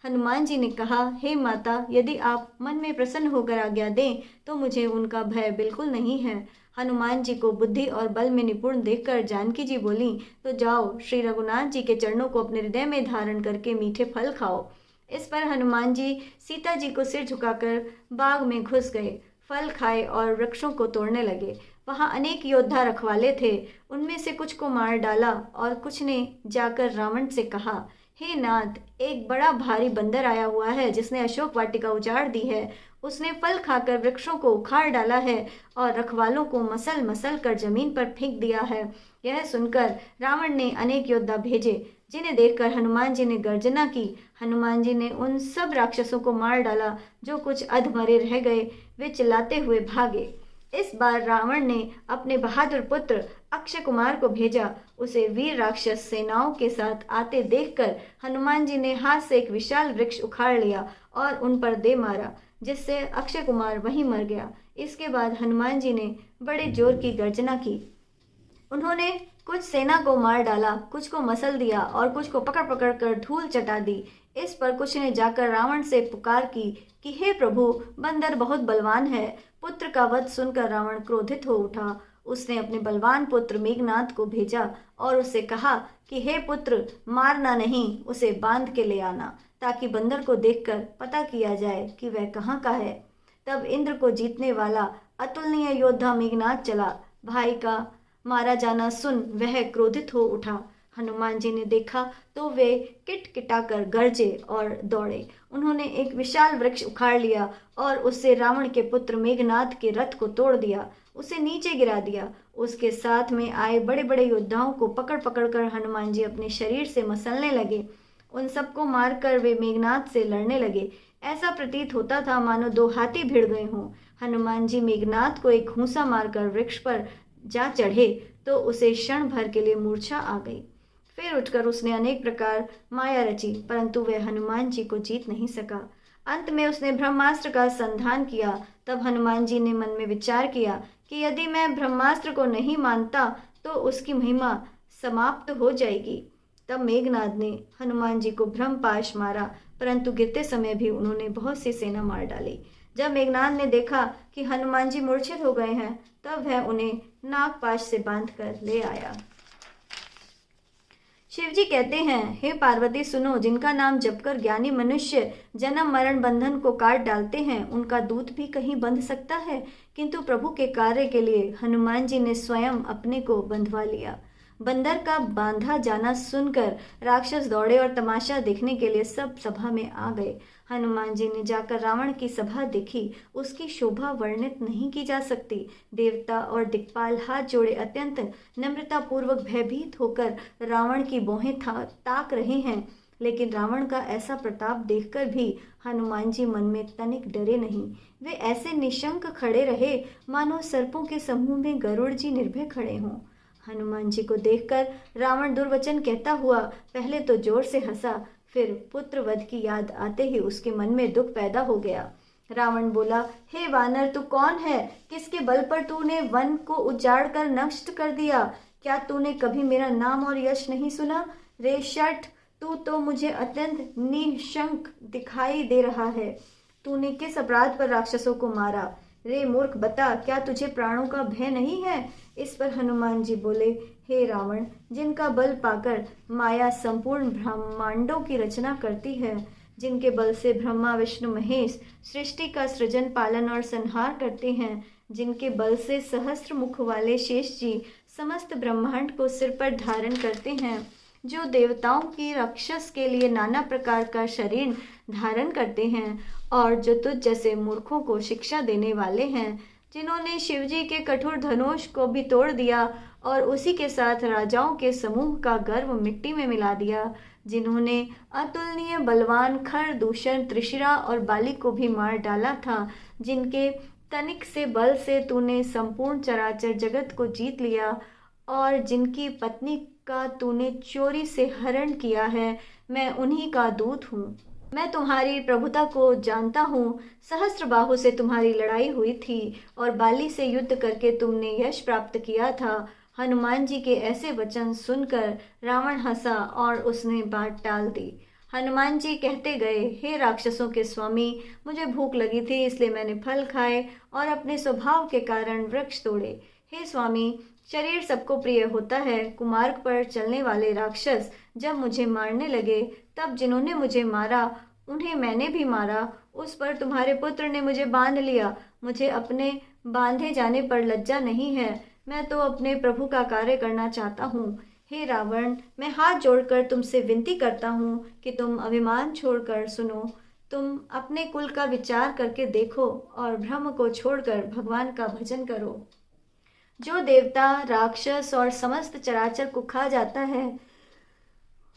हनुमान जी ने कहा, हे माता, यदि आप मन में प्रसन्न होकर आज्ञा दें तो मुझे उनका भय बिल्कुल नहीं है। हनुमान जी को बुद्धि और बल में निपुण देखकर जानकी जी बोली, तो जाओ, श्री रघुनाथ जी के चरणों को अपने हृदय में धारण करके मीठे फल खाओ। इस पर हनुमान जी सीता जी को सिर झुकाकर बाग में घुस गए, फल खाए और वृक्षों को तोड़ने लगे। वहां अनेक योद्धा रखवाले थे। उनमें से कुछ को मार डाला और कुछ ने जाकर रावण से कहा, हे नाथ, एक बड़ा भारी बंदर आया हुआ है जिसने अशोक वाटिका उजाड़ दी है। उसने फल खाकर वृक्षों को उखाड़ डाला है और रखवालों को मसल मसल कर जमीन पर फेंक दिया है। यह सुनकर रावण ने अनेक योद्धा भेजे, जिन्हें देखकर हनुमान जी ने गर्जना की। हनुमान जी ने उन सब राक्षसों को मार डाला। जो कुछ अधमरे रह गए वे चिल्लाते हुए भागे। इस बार रावण ने अपने बहादुर पुत्र अक्षय कुमार को भेजा। उसे वीर राक्षस सेनाओं के साथ आते देखकर हनुमान जी ने हाथ से एक विशाल वृक्ष उखाड़ लिया और उन पर दे मारा, जिससे अक्षय कुमार वहीं मर गया। इसके बाद हनुमान जी ने बड़े जोर की गर्जना की। उन्होंने कुछ सेना को मार डाला, कुछ को मसल दिया और कुछ को पकड़ पकड़ कर धूल चटा दी। इस पर कुछ ने जाकर रावण से पुकार की कि हे प्रभु, बंदर बहुत बलवान है। पुत्र का वध सुनकर रावण क्रोधित हो उठा। उसने अपने बलवान पुत्र मेघनाद को भेजा और उससे कहा कि हे पुत्र, मारना नहीं, उसे बांध के ले आना, ताकि बंदर को देखकर पता किया जाए कि वह कहाँ का है। तब इंद्र को जीतने वाला अतुलनीय योद्धा मेघनाद चला। भाई का मारा जाना सुन वह क्रोधित हो उठा। हनुमान जी ने देखा तो वे किटकिटाकर गरजे और दौड़े। उन्होंने एक विशाल वृक्ष उखाड़ लिया और उससे रावण के पुत्र मेघनाद के रथ को तोड़ दिया, उसे नीचे गिरा दिया। उसके साथ में आए बड़े बड़े योद्धाओं को पकड़ पकड़ कर हनुमान जी अपने शरीर से मसलने लगे। उन सबको मारकर वे मेघनाद से लड़ने लगे। ऐसा प्रतीत होता था मानो दो हाथी भिड़ गए हों। हनुमान जी मेघनाद को एक घूंसा मारकर वृक्ष पर जा चढ़े तो उसे क्षण भर के लिए मूर्छा आ गई। फिर उठकर उसने अनेक प्रकार माया रची, परंतु वह हनुमान जी को जीत नहीं सका। अंत में उसने ब्रह्मास्त्र का संधान किया। तब हनुमान जी ने मन में विचार किया कि यदि मैं ब्रह्मास्त्र को नहीं मानता तो उसकी महिमा समाप्त हो जाएगी। तब मेघनाद ने हनुमान जी को ब्रह्मपाश मारा, परंतु गिरते समय भी उन्होंने बहुत सी सेना मार डाली। जब मेघनाद ने देखा कि हनुमान जी मूर्छित हो गए हैं, तब वह उन्हें नागपाश से बांधकर ले आया। शिवजी कहते हैं, हे पार्वती सुनो, जिनका नाम जपकर ज्ञानी मनुष्य जन्म मरण बंधन को काट डालते हैं, उनका दूत भी कहीं बंध सकता है, किंतु प्रभु के कार्य के लिए हनुमान जी ने स्वयं अपने को बंधवा लिया। बंदर का बांधा जाना सुनकर राक्षस दौड़े और तमाशा देखने के लिए सब सभा में आ गए। हनुमान जी ने जाकर रावण की सभा देखी, उसकी शोभा वर्णित नहीं की जा सकती। देवता और दिक्पाल हाथ जोड़े अत्यंत नम्रता पूर्वक भयभीत होकर रावण की भौहें ताक रहे हैं, लेकिन रावण का ऐसा प्रताप देखकर भी हनुमान जी मन में तनिक डरे नहीं। वे ऐसे निशंक खड़े रहे मानो सर्पों के समूह में गरुड़ जी निर्भय खड़े हों। हनुमान जी को देखकर रावण दुर्वचन कहता हुआ पहले तो जोर से हंसा, फिर पुत्र वध की याद आते ही उसके मन में दुख पैदा हो गया। रावण बोला, हे वानर, तू कौन है? किसके बल पर तूने वन को उजाड़ कर नष्ट कर दिया? क्या तूने कभी मेरा नाम और यश नहीं सुना? रे शठ, तू तो मुझे अत्यंत निशंक दिखाई दे रहा है। तूने किस अपराध पर राक्षसों को मारा? रे मूर्ख, बता, क्या तुझे प्राणों का भय नहीं है? इस पर हनुमान जी बोले, हे रावण, जिनका बल पाकर माया संपूर्ण ब्रह्मांडों की रचना करती है, जिनके बल से ब्रह्मा विष्णु महेश सृष्टि का सृजन पालन और संहार करते हैं, जिनके बल से सहस्त्र मुख वाले शेष जी समस्त ब्रह्मांड को सिर पर धारण करते हैं, जो देवताओं की राक्षस के लिए नाना प्रकार का शरीर धारण करते हैं और जो तुझ जैसे मूर्खों को शिक्षा देने वाले हैं, जिन्होंने शिवजी के कठोर धनुष को भी तोड़ दिया और उसी के साथ राजाओं के समूह का गर्व मिट्टी में मिला दिया, जिन्होंने अतुलनीय बलवान खर, दूषण, त्रिशिरा और बाली को भी मार डाला था, जिनके तनिक से बल से तूने संपूर्ण चराचर जगत को जीत लिया और जिनकी पत्नी का तूने चोरी से हरण किया है, मैं उन्हीं का दूत हूँ। मैं तुम्हारी प्रभुता को जानता हूँ। सहस्त्र बाहु से तुम्हारी लड़ाई हुई थी और बाली से युद्ध करके तुमने यश प्राप्त किया था। हनुमान जी के ऐसे वचन सुनकर रावण हंसा और उसने बात टाल दी। हनुमान जी कहते गए, हे राक्षसों के स्वामी, मुझे भूख लगी थी, इसलिए मैंने फल खाए और अपने स्वभाव के कारण वृक्ष तोड़े। हे स्वामी, शरीर सबको प्रिय होता है। कुमार्ग पर चलने वाले राक्षस जब मुझे मारने लगे, तब जिन्होंने मुझे मारा उन्हें मैंने भी मारा। उस पर तुम्हारे पुत्र ने मुझे बांध लिया। मुझे अपने बांधे जाने पर लज्जा नहीं है। मैं तो अपने प्रभु का कार्य करना चाहता हूँ। हे रावण, मैं हाथ जोड़कर तुमसे विनती करता हूँ कि तुम अभिमान छोड़कर सुनो। तुम अपने कुल का विचार करके देखो और भ्रम को छोड़कर भगवान का भजन करो। जो देवता, राक्षस और समस्त चराचर को खा जाता है,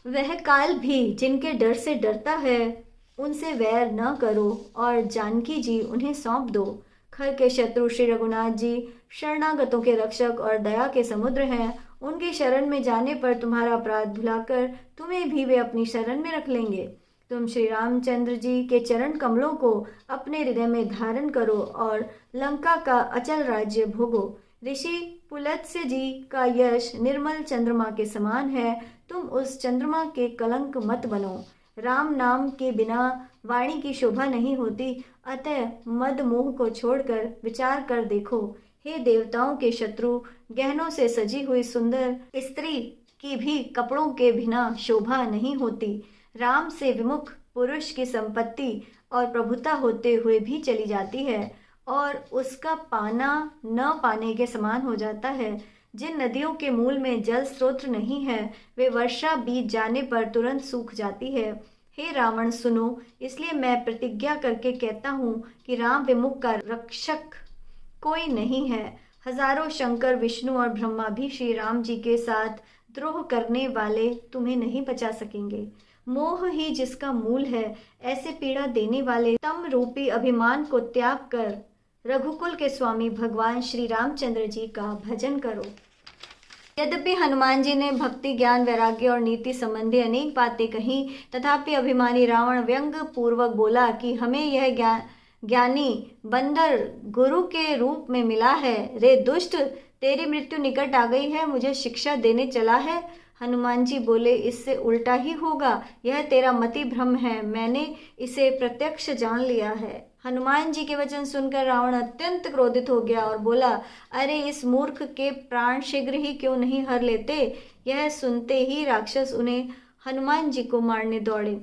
वह काल भी जिनके डर से डरता है, उनसे वैर न करो और जानकी जी उन्हें सौंप दो। खर के शत्रु श्री रघुनाथ जी शरणागतों के रक्षक और दया के समुद्र हैं। उनकी शरण में जाने पर तुम्हारा अपराध भुलाकर तुम्हें भी वे अपनी शरण में रख लेंगे। तुम श्री रामचंद्र जी के चरण कमलों को अपने हृदय में धारण करो और लंका का अचल राज्य भोगो। ऋषि पुलत्स्य जी का यश निर्मल चंद्रमा के समान है। तुम उस चंद्रमा के कलंक मत बनो। राम नाम के बिना वाणी की शोभा नहीं होती, अतः मद मोह को छोड़कर विचार कर देखो। हे देवताओं के शत्रु, गहनों से सजी हुई सुंदर स्त्री की भी कपड़ों के बिना शोभा नहीं होती। राम से विमुख पुरुष की संपत्ति और प्रभुता होते हुए भी चली जाती है और उसका पाना न पाने के समान हो जाता है। जिन नदियों के मूल में जल स्रोत नहीं है, वे वर्षा बीत जाने पर तुरंत सूख जाती है। हे रावण सुनो, इसलिए मैं प्रतिज्ञा करके कहता हूँ कि राम विमुख का रक्षक कोई नहीं है। हजारों शंकर, विष्णु और ब्रह्मा भी श्री राम जी के साथ द्रोह करने वाले तुम्हें नहीं बचा सकेंगे। मोह ही जिसका मूल है, ऐसे पीड़ा देने वाले तम रूपी अभिमान को त्याग कर रघुकुल के स्वामी भगवान श्री रामचंद्र जी का भजन करो। यद्यपि हनुमान जी ने भक्ति, ज्ञान, वैराग्य और नीति संबंधी अनेक बातें कही, तथापि अभिमानी रावण व्यंग पूर्वक बोला कि हमें यह ज्ञानी बंदर गुरु के रूप में मिला है। रे दुष्ट, तेरी मृत्यु निकट आ गई है, मुझे शिक्षा देने चला है। हनुमान जी बोले, इससे उल्टा ही होगा, यह तेरा मति भ्रम है, मैंने इसे प्रत्यक्ष जान लिया है। हनुमान जी के वचन सुनकर रावण अत्यंत क्रोधित हो गया और बोला, अरे इस मूर्ख के प्राण शीघ्र ही क्यों नहीं हर लेते। यह सुनते ही राक्षस उन्हें हनुमान जी को मारने दौड़े।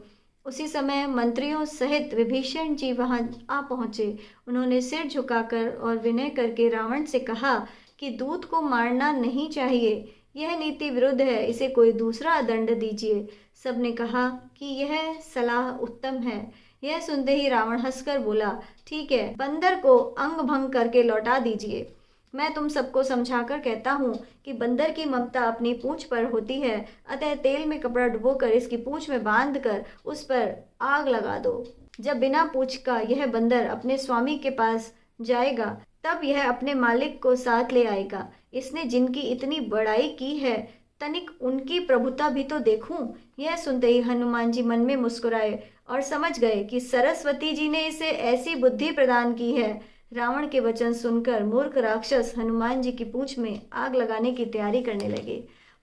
उसी समय मंत्रियों सहित विभीषण जी वहां आ पहुंचे। उन्होंने सिर झुकाकर और विनय करके रावण से कहा कि दूत को मारना नहीं चाहिए, यह नीति विरुद्ध है, इसे कोई दूसरा दंड दीजिए। सबने कहा कि यह सलाह उत्तम है। यह सुनते ही रावण हंसकर बोला, ठीक है, बंदर को अंग भंग करके लौटा दीजिए। मैं तुम सबको समझाकर कहता हूँ कि बंदर की ममता अपनी पूंछ पर होती है, अतः तेल में कपड़ा डुबोकर इसकी पूंछ में बांधकर उस पर आग लगा दो। जब बिना पूंछ का यह बंदर अपने स्वामी के पास जाएगा, तब यह अपने मालिक को साथ ले आएगा। इसने जिनकी इतनी बड़ाई की है, तनिक उनकी प्रभुता भी तो देखूं। यह सुनते ही हनुमान जी मन में मुस्कुराए और समझ गए कि सरस्वती जी ने इसे ऐसी बुद्धि प्रदान की है। रावण के वचन सुनकर मूर्ख राक्षस हनुमान जी की पूंछ में आग लगाने की तैयारी करने लगे।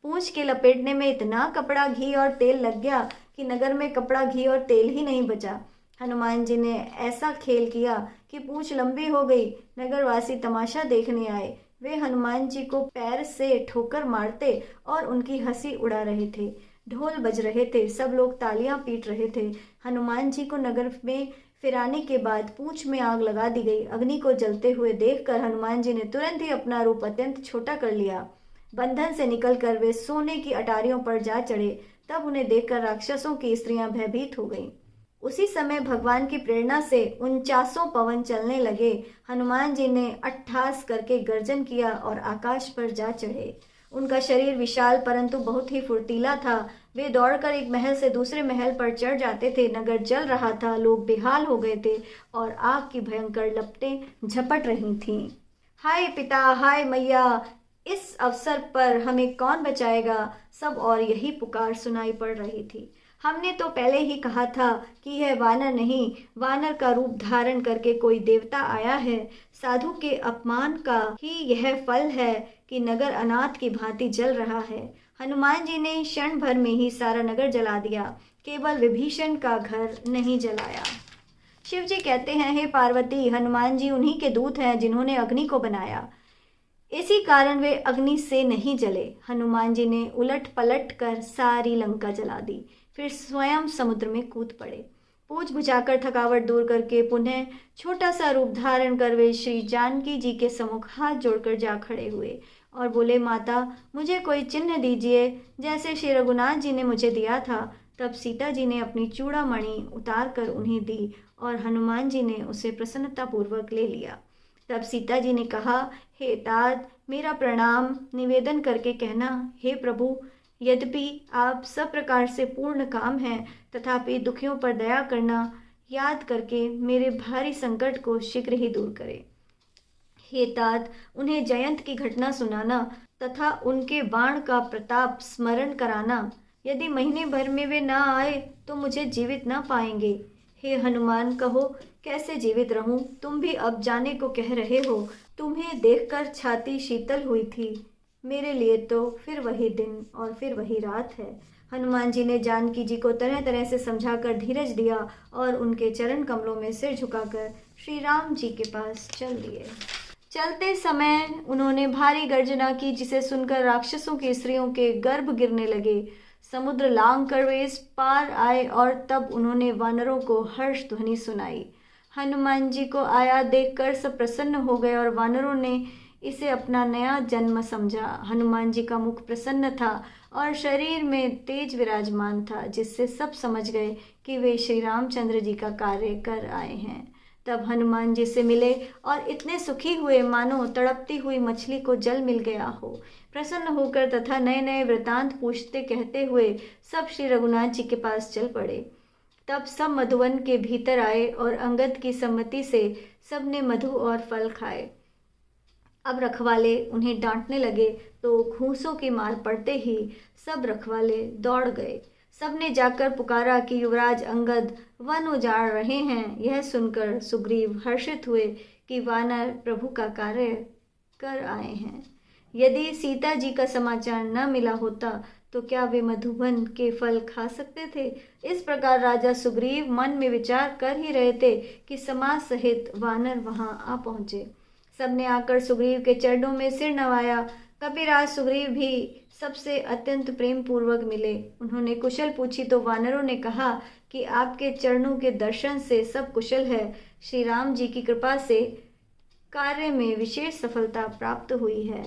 पूंछ के लपेटने में इतना कपड़ा, घी और तेल लग गया कि नगर में कपड़ा, घी और तेल ही नहीं बचा। हनुमान जी ने ऐसा खेल किया कि पूंछ लंबी हो गई। नगरवासी तमाशा देखने आए। वे हनुमान जी को पैर से ठोकर मारते और उनकी हंसी उड़ा रहे थे। ढोल बज रहे थे, सब लोग तालियां पीट रहे थे। हनुमान जी को नगर में फिराने के बाद पूंछ में आग लगा दी गई। अग्नि को जलते हुए देखकर हनुमान जी ने तुरंत ही अपना रूप अत्यंत छोटा कर लिया। बंधन से निकलकर वे सोने की अटारियों पर जा चढ़े। तब उन्हें देखकर राक्षसों की स्त्रियां भयभीत हो गईं। उसी समय भगवान की प्रेरणा से 49 पवन चलने लगे। हनुमान जी ने अट्ठास करके गर्जन किया और आकाश पर जा चढ़े। उनका शरीर विशाल परंतु बहुत ही फुर्तीला था। वे दौड़कर एक महल से दूसरे महल पर चढ़ जाते थे। नगर जल रहा था, लोग बेहाल हो गए थे और आग की भयंकर लपटें झपट रही थीं। हाय पिता, हाय मैया, इस अवसर पर हमें कौन बचाएगा, सब और यही पुकार सुनाई पड़ रही थी। हमने तो पहले ही कहा था कि यह वानर नहीं, वानर का रूप धारण करके कोई देवता आया है। साधु के अपमान का ही यह फल है कि नगर अनाथ की भांति जल रहा है। हनुमान जी ने क्षण भर में ही सारा नगर जला दिया, केवल विभीषण का घर नहीं जलाया। शिव जी कहते हैं, हे पार्वती, हनुमान जी उन्हीं के दूत हैं जिन्होंने अग्नि को बनाया, इसी कारण वे अग्नि से नहीं जले। हनुमान जी ने उलट पलट कर सारी लंका जला दी, फिर स्वयं समुद्र में कूद पड़े। पूछ बुझाकर थकावट दूर करके पुनः छोटा सा रूप धारण कर वे श्री जानकी जी के सम्मुख हाथ जोड़कर जा खड़े हुए और बोले, माता, मुझे कोई चिन्ह दीजिए जैसे श्री रघुनाथ जी ने मुझे दिया था। तब सीता जी ने अपनी चूड़ामणि उतार कर उन्हें दी और हनुमान जी ने उसे प्रसन्नतापूर्वक ले लिया। तब सीता जी ने कहा, हे तात, मेरा प्रणाम निवेदन करके कहना, हे प्रभु, यद्यपि आप सब प्रकार से पूर्ण काम हैं, तथापि दुखियों पर दया करना याद करके मेरे भारी संकट को शीघ्र ही दूर करें। हे तात, उन्हें जयंत की घटना सुनाना तथा उनके बाण का प्रताप स्मरण कराना। यदि महीने भर में वे ना आए तो मुझे जीवित ना पाएंगे। हे हनुमान, कहो कैसे जीवित रहूं? तुम भी अब जाने को कह रहे हो। तुम्हें देखकर छाती शीतल हुई थी। मेरे लिए तो फिर वही दिन और फिर वही रात है। हनुमान जी ने जानकी जी को तरह तरह से समझाकर धीरज दिया और उनके चरण कमलों में सिर झुकाकर श्री राम जी के पास चल दिए। चलते समय उन्होंने भारी गर्जना की, जिसे सुनकर राक्षसों की स्त्रियों के गर्भ गिरने लगे। समुद्र लांग कर वे इस पार आए और तब उन्होंने वानरों को हर्ष ध्वनि सुनाई। हनुमान जी को आया देखकर सब प्रसन्न हो गए और वानरों ने इसे अपना नया जन्म समझा। हनुमान जी का मुख प्रसन्न था और शरीर में तेज विराजमान था, जिससे सब समझ गए कि वे श्री रामचंद्र जी का कार्य कर आए हैं। तब हनुमान जी से मिले और इतने सुखी हुए मानो तड़पती हुई मछली को जल मिल गया हो। प्रसन्न होकर तथा नए नए वृतांत पूछते कहते हुए सब श्री रघुनाथ जी के पास चल पड़े। तब सब मधुवन के भीतर आए और अंगद की सम्मति से सब ने मधु और फल खाए। अब रखवाले उन्हें डांटने लगे तो घूंसों की मार पड़ते ही सब रखवाले दौड़ गए। सबने जाकर पुकारा कि युवराज अंगद वन उजाड़ रहे हैं। यह सुनकर सुग्रीव हर्षित हुए कि वानर प्रभु का कार्य कर आए हैं। यदि सीता जी का समाचार न मिला होता तो क्या वे मधुबन के फल खा सकते थे। इस प्रकार राजा सुग्रीव मन में विचार कर ही रहे थे कि समाज सहित वानर वहां आ पहुंचे। सबने आकर सुग्रीव के चरणों में सिर नवाया। कपिराज सुग्रीव भी सबसे अत्यंत प्रेम पूर्वक मिले। उन्होंने कुशल पूछी तो वानरों ने कहा कि आपके चरणों के दर्शन से सब कुशल है। श्री राम जी की कृपा से कार्य में विशेष सफलता प्राप्त हुई है।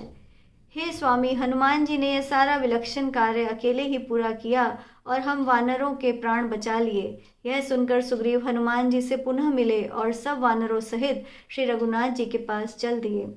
हे स्वामी, हनुमान जी ने यह सारा विलक्षण कार्य अकेले ही पूरा किया और हम वानरों के प्राण बचा लिए। यह सुनकर सुग्रीव हनुमान जी से पुनः मिले और सब वानरों सहित श्री रघुनाथ जी के पास चल दिए।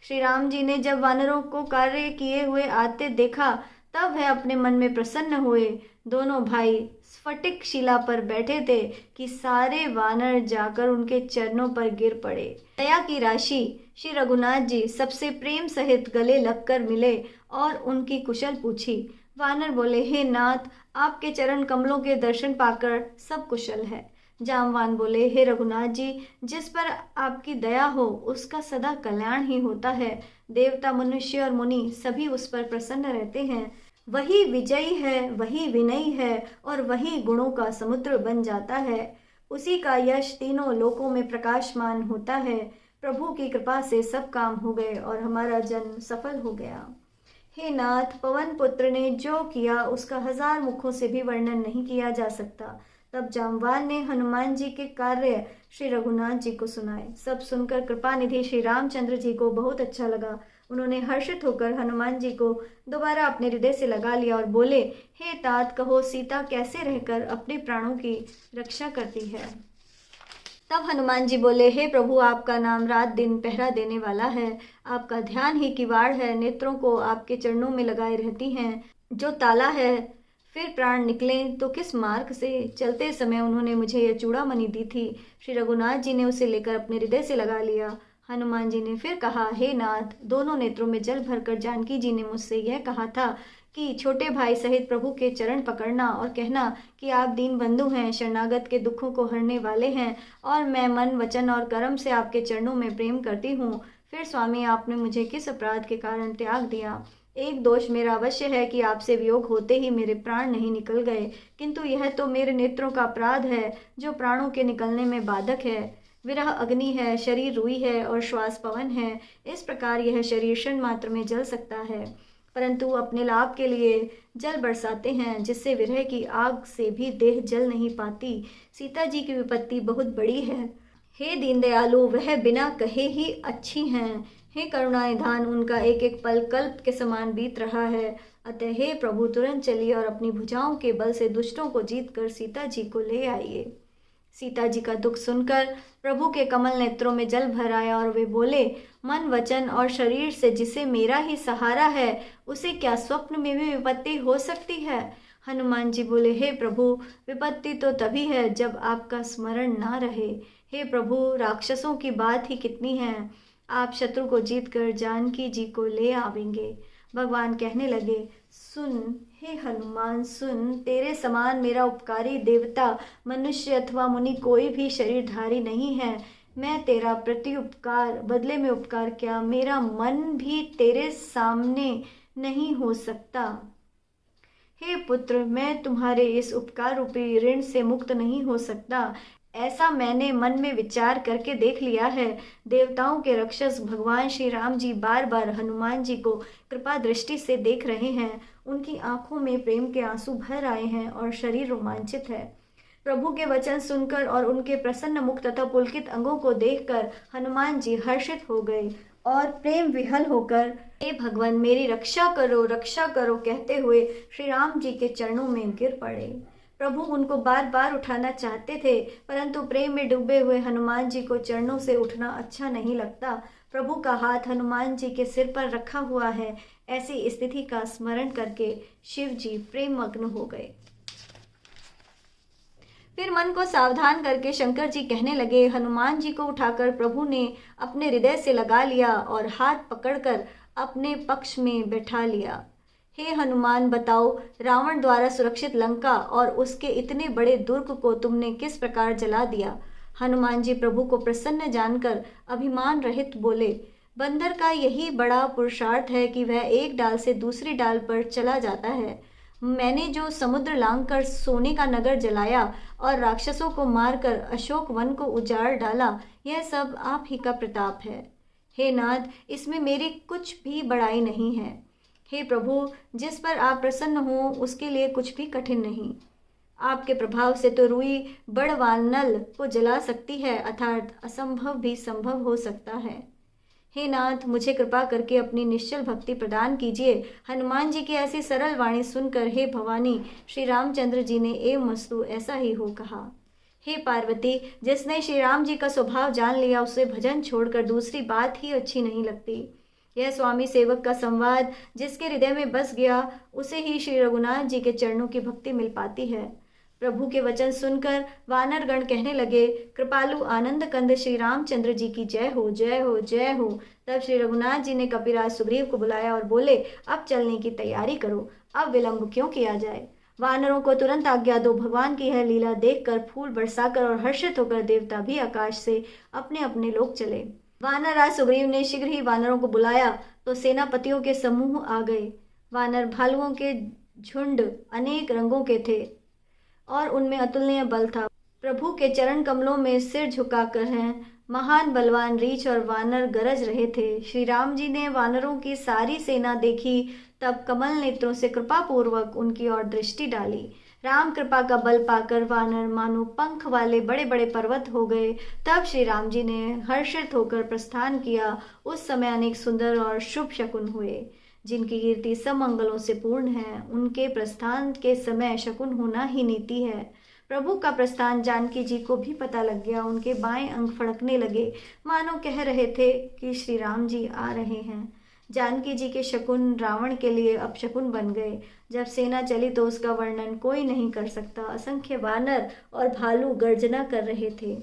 श्री राम जी ने जब वानरों को कार्य किए हुए आते देखा तब वह अपने मन में प्रसन्न हुए। दोनों भाई स्फटिक शिला पर बैठे थे कि सारे वानर जाकर उनके चरणों पर गिर पड़े। दया की राशि श्री रघुनाथ जी सबसे प्रेम सहित गले लगकर मिले और उनकी कुशल पूछी। वानर बोले, हे नाथ, आपके चरण कमलों के दर्शन पाकर सब कुशल है। जामवान बोले, हे रघुनाथ जी, जिस पर आपकी दया हो उसका सदा कल्याण ही होता है। देवता, मनुष्य और मुनि सभी उस पर प्रसन्न रहते हैं। वही विजयी है, वही विनयी है और वही गुणों का समुद्र बन जाता है। उसी का यश तीनों लोकों में प्रकाशमान होता है। प्रभु की कृपा से सब काम हो गए और हमारा जन्म सफल हो गया। हे नाथ, पवन पुत्र ने जो किया उसका 1000 मुखों से भी वर्णन नहीं किया जा सकता। तब जामवान ने हनुमान जी के कार्य श्री रघुनाथ जी को सुनाए। सब सुनकर कृपा निधि श्री रामचंद्र जी को बहुत अच्छा लगा। उन्होंने हर्षित होकर हनुमान जी को दोबारा अपने हृदय से लगा लिया और बोले, हे तात, कहो सीता कैसे रहकर अपने प्राणों की रक्षा करती है। तब हनुमान जी बोले, हे प्रभु, आपका नाम रात दिन पहरा देने वाला है। आपका ध्यान ही किवाड़ है। नेत्रों को आपके चरणों में लगाए रहती हैं। जो ताला है, फिर प्राण निकलें तो किस मार्ग से। चलते समय उन्होंने मुझे यह चूड़ामणि दी थी। श्री रघुनाथ जी ने उसे लेकर अपने हृदय से लगा लिया। हनुमान जी ने फिर कहा, हे नाथ, दोनों नेत्रों में जल भरकर जानकी जी ने मुझसे यह कहा था कि छोटे भाई सहित प्रभु के चरण पकड़ना और कहना कि आप दीन बंधु हैं, शरणागत के दुखों को हरने वाले हैं और मैं मन, वचन और कर्म से आपके चरणों में प्रेम करती हूँ। फिर स्वामी, आपने मुझे किस अपराध के कारण त्याग दिया। एक दोष मेरा अवश्य है कि आपसे वियोग होते ही मेरे प्राण नहीं निकल गए, किंतु यह तो मेरे नेत्रों का अपराध है जो प्राणों के निकलने में बाधक है। विरह अग्नि है, शरीर रुई है और श्वास पवन है। इस प्रकार यह शरीर क्षण मात्र में जल सकता है, परंतु अपने लाभ के लिए जल बरसाते हैं, जिससे विरह की आग से भी देह जल नहीं पाती। सीता जी की विपत्ति बहुत बड़ी है। हे दीनदयालु, वह बिना कहे ही अच्छी हैं। हे करुणा निधान, उनका एक एक पल कल्प के समान बीत रहा है। अतः हे प्रभु, तुरंत चलिए और अपनी भुजाओं के बल से दुष्टों को जीतकर सीता जी को ले आइए। सीता जी का दुख सुनकर प्रभु के कमल नेत्रों में जल भर आया और वे बोले, मन, वचन और शरीर से जिसे मेरा ही सहारा है, उसे क्या स्वप्न में भी विपत्ति हो सकती है। हनुमान जी बोले, हे प्रभु, विपत्ति तो तभी है जब आपका स्मरण ना रहे। हे प्रभु, राक्षसों की बात ही कितनी है, आप शत्रु को जीतकर जानकी जी को ले आवेंगे। भगवान कहने लगे, सुन हे हनुमान, सुन, तेरे समान मेरा उपकारी देवता, मनुष्य अथवा मुनि कोई भी शरीरधारी नहीं है। मैं तेरा प्रति उपकार, बदले में उपकार क्या, मेरा मन भी तेरे सामने नहीं हो सकता। हे पुत्र, मैं तुम्हारे इस उपकार रूपी ऋण से मुक्त नहीं हो सकता। ऐसा मैंने मन में विचार करके देख लिया है। देवताओं के रक्षक भगवान श्री राम जी बार बार हनुमान जी को कृपा दृष्टि से देख रहे हैं। उनकी आंखों में प्रेम के आंसू भर आए हैं और शरीर रोमांचित है। प्रभु के वचन सुनकर और उनके प्रसन्न मुख तथा पुलकित अंगों को देखकर हनुमान जी हर्षित हो गए और प्रेम विहल होकर, हे भगवान, मेरी रक्षा करो कहते हुए श्री राम जी के चरणों में गिर पड़े। प्रभु उनको बार बार उठाना चाहते थे, परंतु प्रेम में डूबे हुए हनुमान जी को चरणों से उठना अच्छा नहीं लगता। प्रभु का हाथ हनुमान जी के सिर पर रखा हुआ है। ऐसी स्थिति का स्मरण करके शिव जी प्रेम मग्न हो गए। फिर मन को सावधान करके शंकर जी कहने लगे, हनुमान जी को उठाकर प्रभु ने अपने हृदय से लगा लिया और हाथ पकड़कर अपने पक्ष में बैठा लिया। हे हनुमान, बताओ, रावण द्वारा सुरक्षित लंका और उसके इतने बड़े दुर्ग को तुमने किस प्रकार जला दिया। हनुमान जी प्रभु को प्रसन्न जानकर अभिमान रहित बोले, बंदर का यही बड़ा पुरुषार्थ है कि वह एक डाल से दूसरी डाल पर चला जाता है। मैंने जो समुद्र लांघकर सोने का नगर जलाया और राक्षसों को मारकर अशोक वन को उजाड़ डाला, यह सब आप ही का प्रताप है। हे नाथ, इसमें मेरी कुछ भी बड़ाई नहीं है। हे प्रभु, जिस पर आप प्रसन्न हो उसके लिए कुछ भी कठिन नहीं। आपके प्रभाव से तो रुई बड़वानल को जला सकती है, अर्थात असंभव भी संभव हो सकता है। हे नाथ, मुझे कृपा करके अपनी निश्चल भक्ति प्रदान कीजिए। हनुमान जी की ऐसी सरल वाणी सुनकर हे भवानी, श्री रामचंद्र जी ने एवं मस्तु ऐसा ही हो कहा। हे पार्वती, जिसने श्री राम जी का स्वभाव जान लिया उसे भजन छोड़कर दूसरी बात ही अच्छी नहीं लगती। यह स्वामी सेवक का संवाद जिसके हृदय में बस गया, उसे ही श्री रघुनाथ जी के चरणों की भक्ति मिल पाती है। प्रभु के वचन सुनकर वानरगण कहने लगे, कृपालु आनंद कंद श्री रामचंद्र जी की जय हो, जय हो, जय हो। तब श्री रघुनाथ जी ने कपिराज सुग्रीव को बुलाया और बोले, अब चलने की तैयारी करो, अब विलंब क्यों किया जाए। वानरों को तुरंत आज्ञा दो। भगवान की यह लीला देखकर फूल बरसाकर और हर्षित होकर देवता भी आकाश से अपने अपने लोग चले। वानरराज सुग्रीव ने शीघ्र ही वानरों को बुलाया तो सेनापतियों के समूह आ गए। वानर भालुओं के झुंड अनेक रंगों के थे और उनमें अतुलनीय बल था। प्रभु के चरण कमलों में सिर झुकाकर हैं महान बलवान रीछ और वानर गरज रहे थे। श्री राम जी ने वानरों की सारी सेना देखी, तब कमल नेत्रों से कृपा पूर्वक उनकी ओर दृष्टि डाली। राम कृपा का बल पाकर वानर मानो पंख वाले बड़े बड़े पर्वत हो गए। तब श्री राम जी ने हर्षित होकर प्रस्थान किया। उस समय अनेक सुंदर और शुभ शकुन हुए। जिनकी कीर्ति सब मंगलों से पूर्ण है, उनके प्रस्थान के समय शकुन होना ही नीति है। प्रभु का प्रस्थान जानकी जी को भी पता लग गया। उनके बाएं अंग फड़कने लगे, मानो कह रहे थे कि श्री राम जी आ रहे हैं। जानकी जी के शकुन रावण के लिए अपशकुन बन गए। जब सेना चली तो उसका वर्णन कोई नहीं कर सकता। असंख्य वानर और भालू गर्जना कर रहे थे।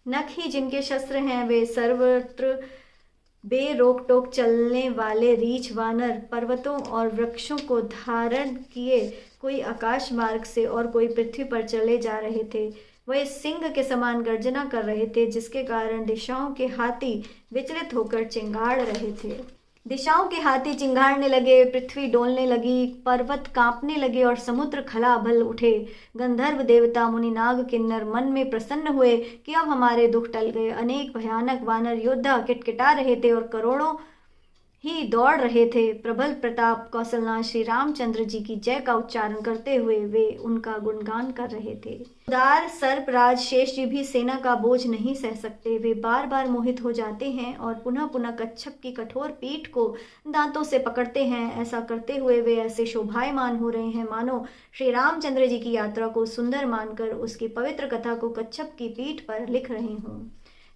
नख ही जिनके शस्त्र हैं, वे सर्वत्र बेरोक टोक चलने वाले रीछ वानर पर्वतों और वृक्षों को धारण किए कोई आकाश मार्ग से और कोई पृथ्वी पर चले जा रहे थे। वे सिंह के समान गर्जना कर रहे थे, जिसके कारण दिशाओं के हाथी विचलित होकर चिंगाड़ रहे थे। दिशाओं के हाथी चिंगाड़ने लगे, पृथ्वी डोलने लगी, पर्वत कांपने लगे और समुद्र खलाबल उठे। गंधर्व देवता मुनि नाग किन्नर मन में प्रसन्न हुए कि अब हमारे दुख टल गए। अनेक भयानक वानर योद्धा किटकिटा रहे थे और करोड़ों ही दौड़ रहे थे। प्रबल प्रताप कौशलनाथ श्री रामचंद्र जी की जय का उच्चारण करते हुए वे उनका गुणगान कर रहे थे। उदार सर्पराज शेष जी भी सेना का बोझ नहीं सह सकते। वे बार बार मोहित हो जाते हैं और पुनः पुनः कच्छप की कठोर पीठ को दांतों से पकड़ते हैं। ऐसा करते हुए वे ऐसे शोभायमान हो रहे हैं मानो श्री रामचंद्र जी की यात्रा को सुंदर मानकर उसकी पवित्र कथा को कच्छप की पीठ पर लिख रहे हों।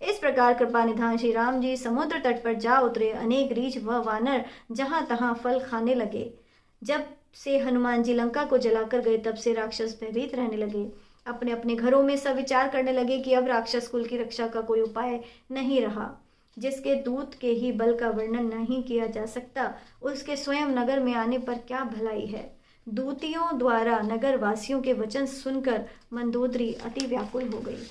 इस प्रकार कृपा निधान श्री राम जी समुद्र तट पर जा उतरे। अनेक रीछ व वानर जहां तहां फल खाने लगे। जब से हनुमान जी लंका को जलाकर गए, तब से राक्षस भयभीत रहने लगे। अपने अपने घरों में सब विचार करने लगे कि अब राक्षस कुल की रक्षा का कोई उपाय नहीं रहा। जिसके दूत के ही बल का वर्णन नहीं किया जा सकता, उसके स्वयं नगर में आने पर क्या भलाई है। दूतियों द्वारा नगर वासियों के वचन सुनकर मंदोदरी अति व्याकुल हो गई।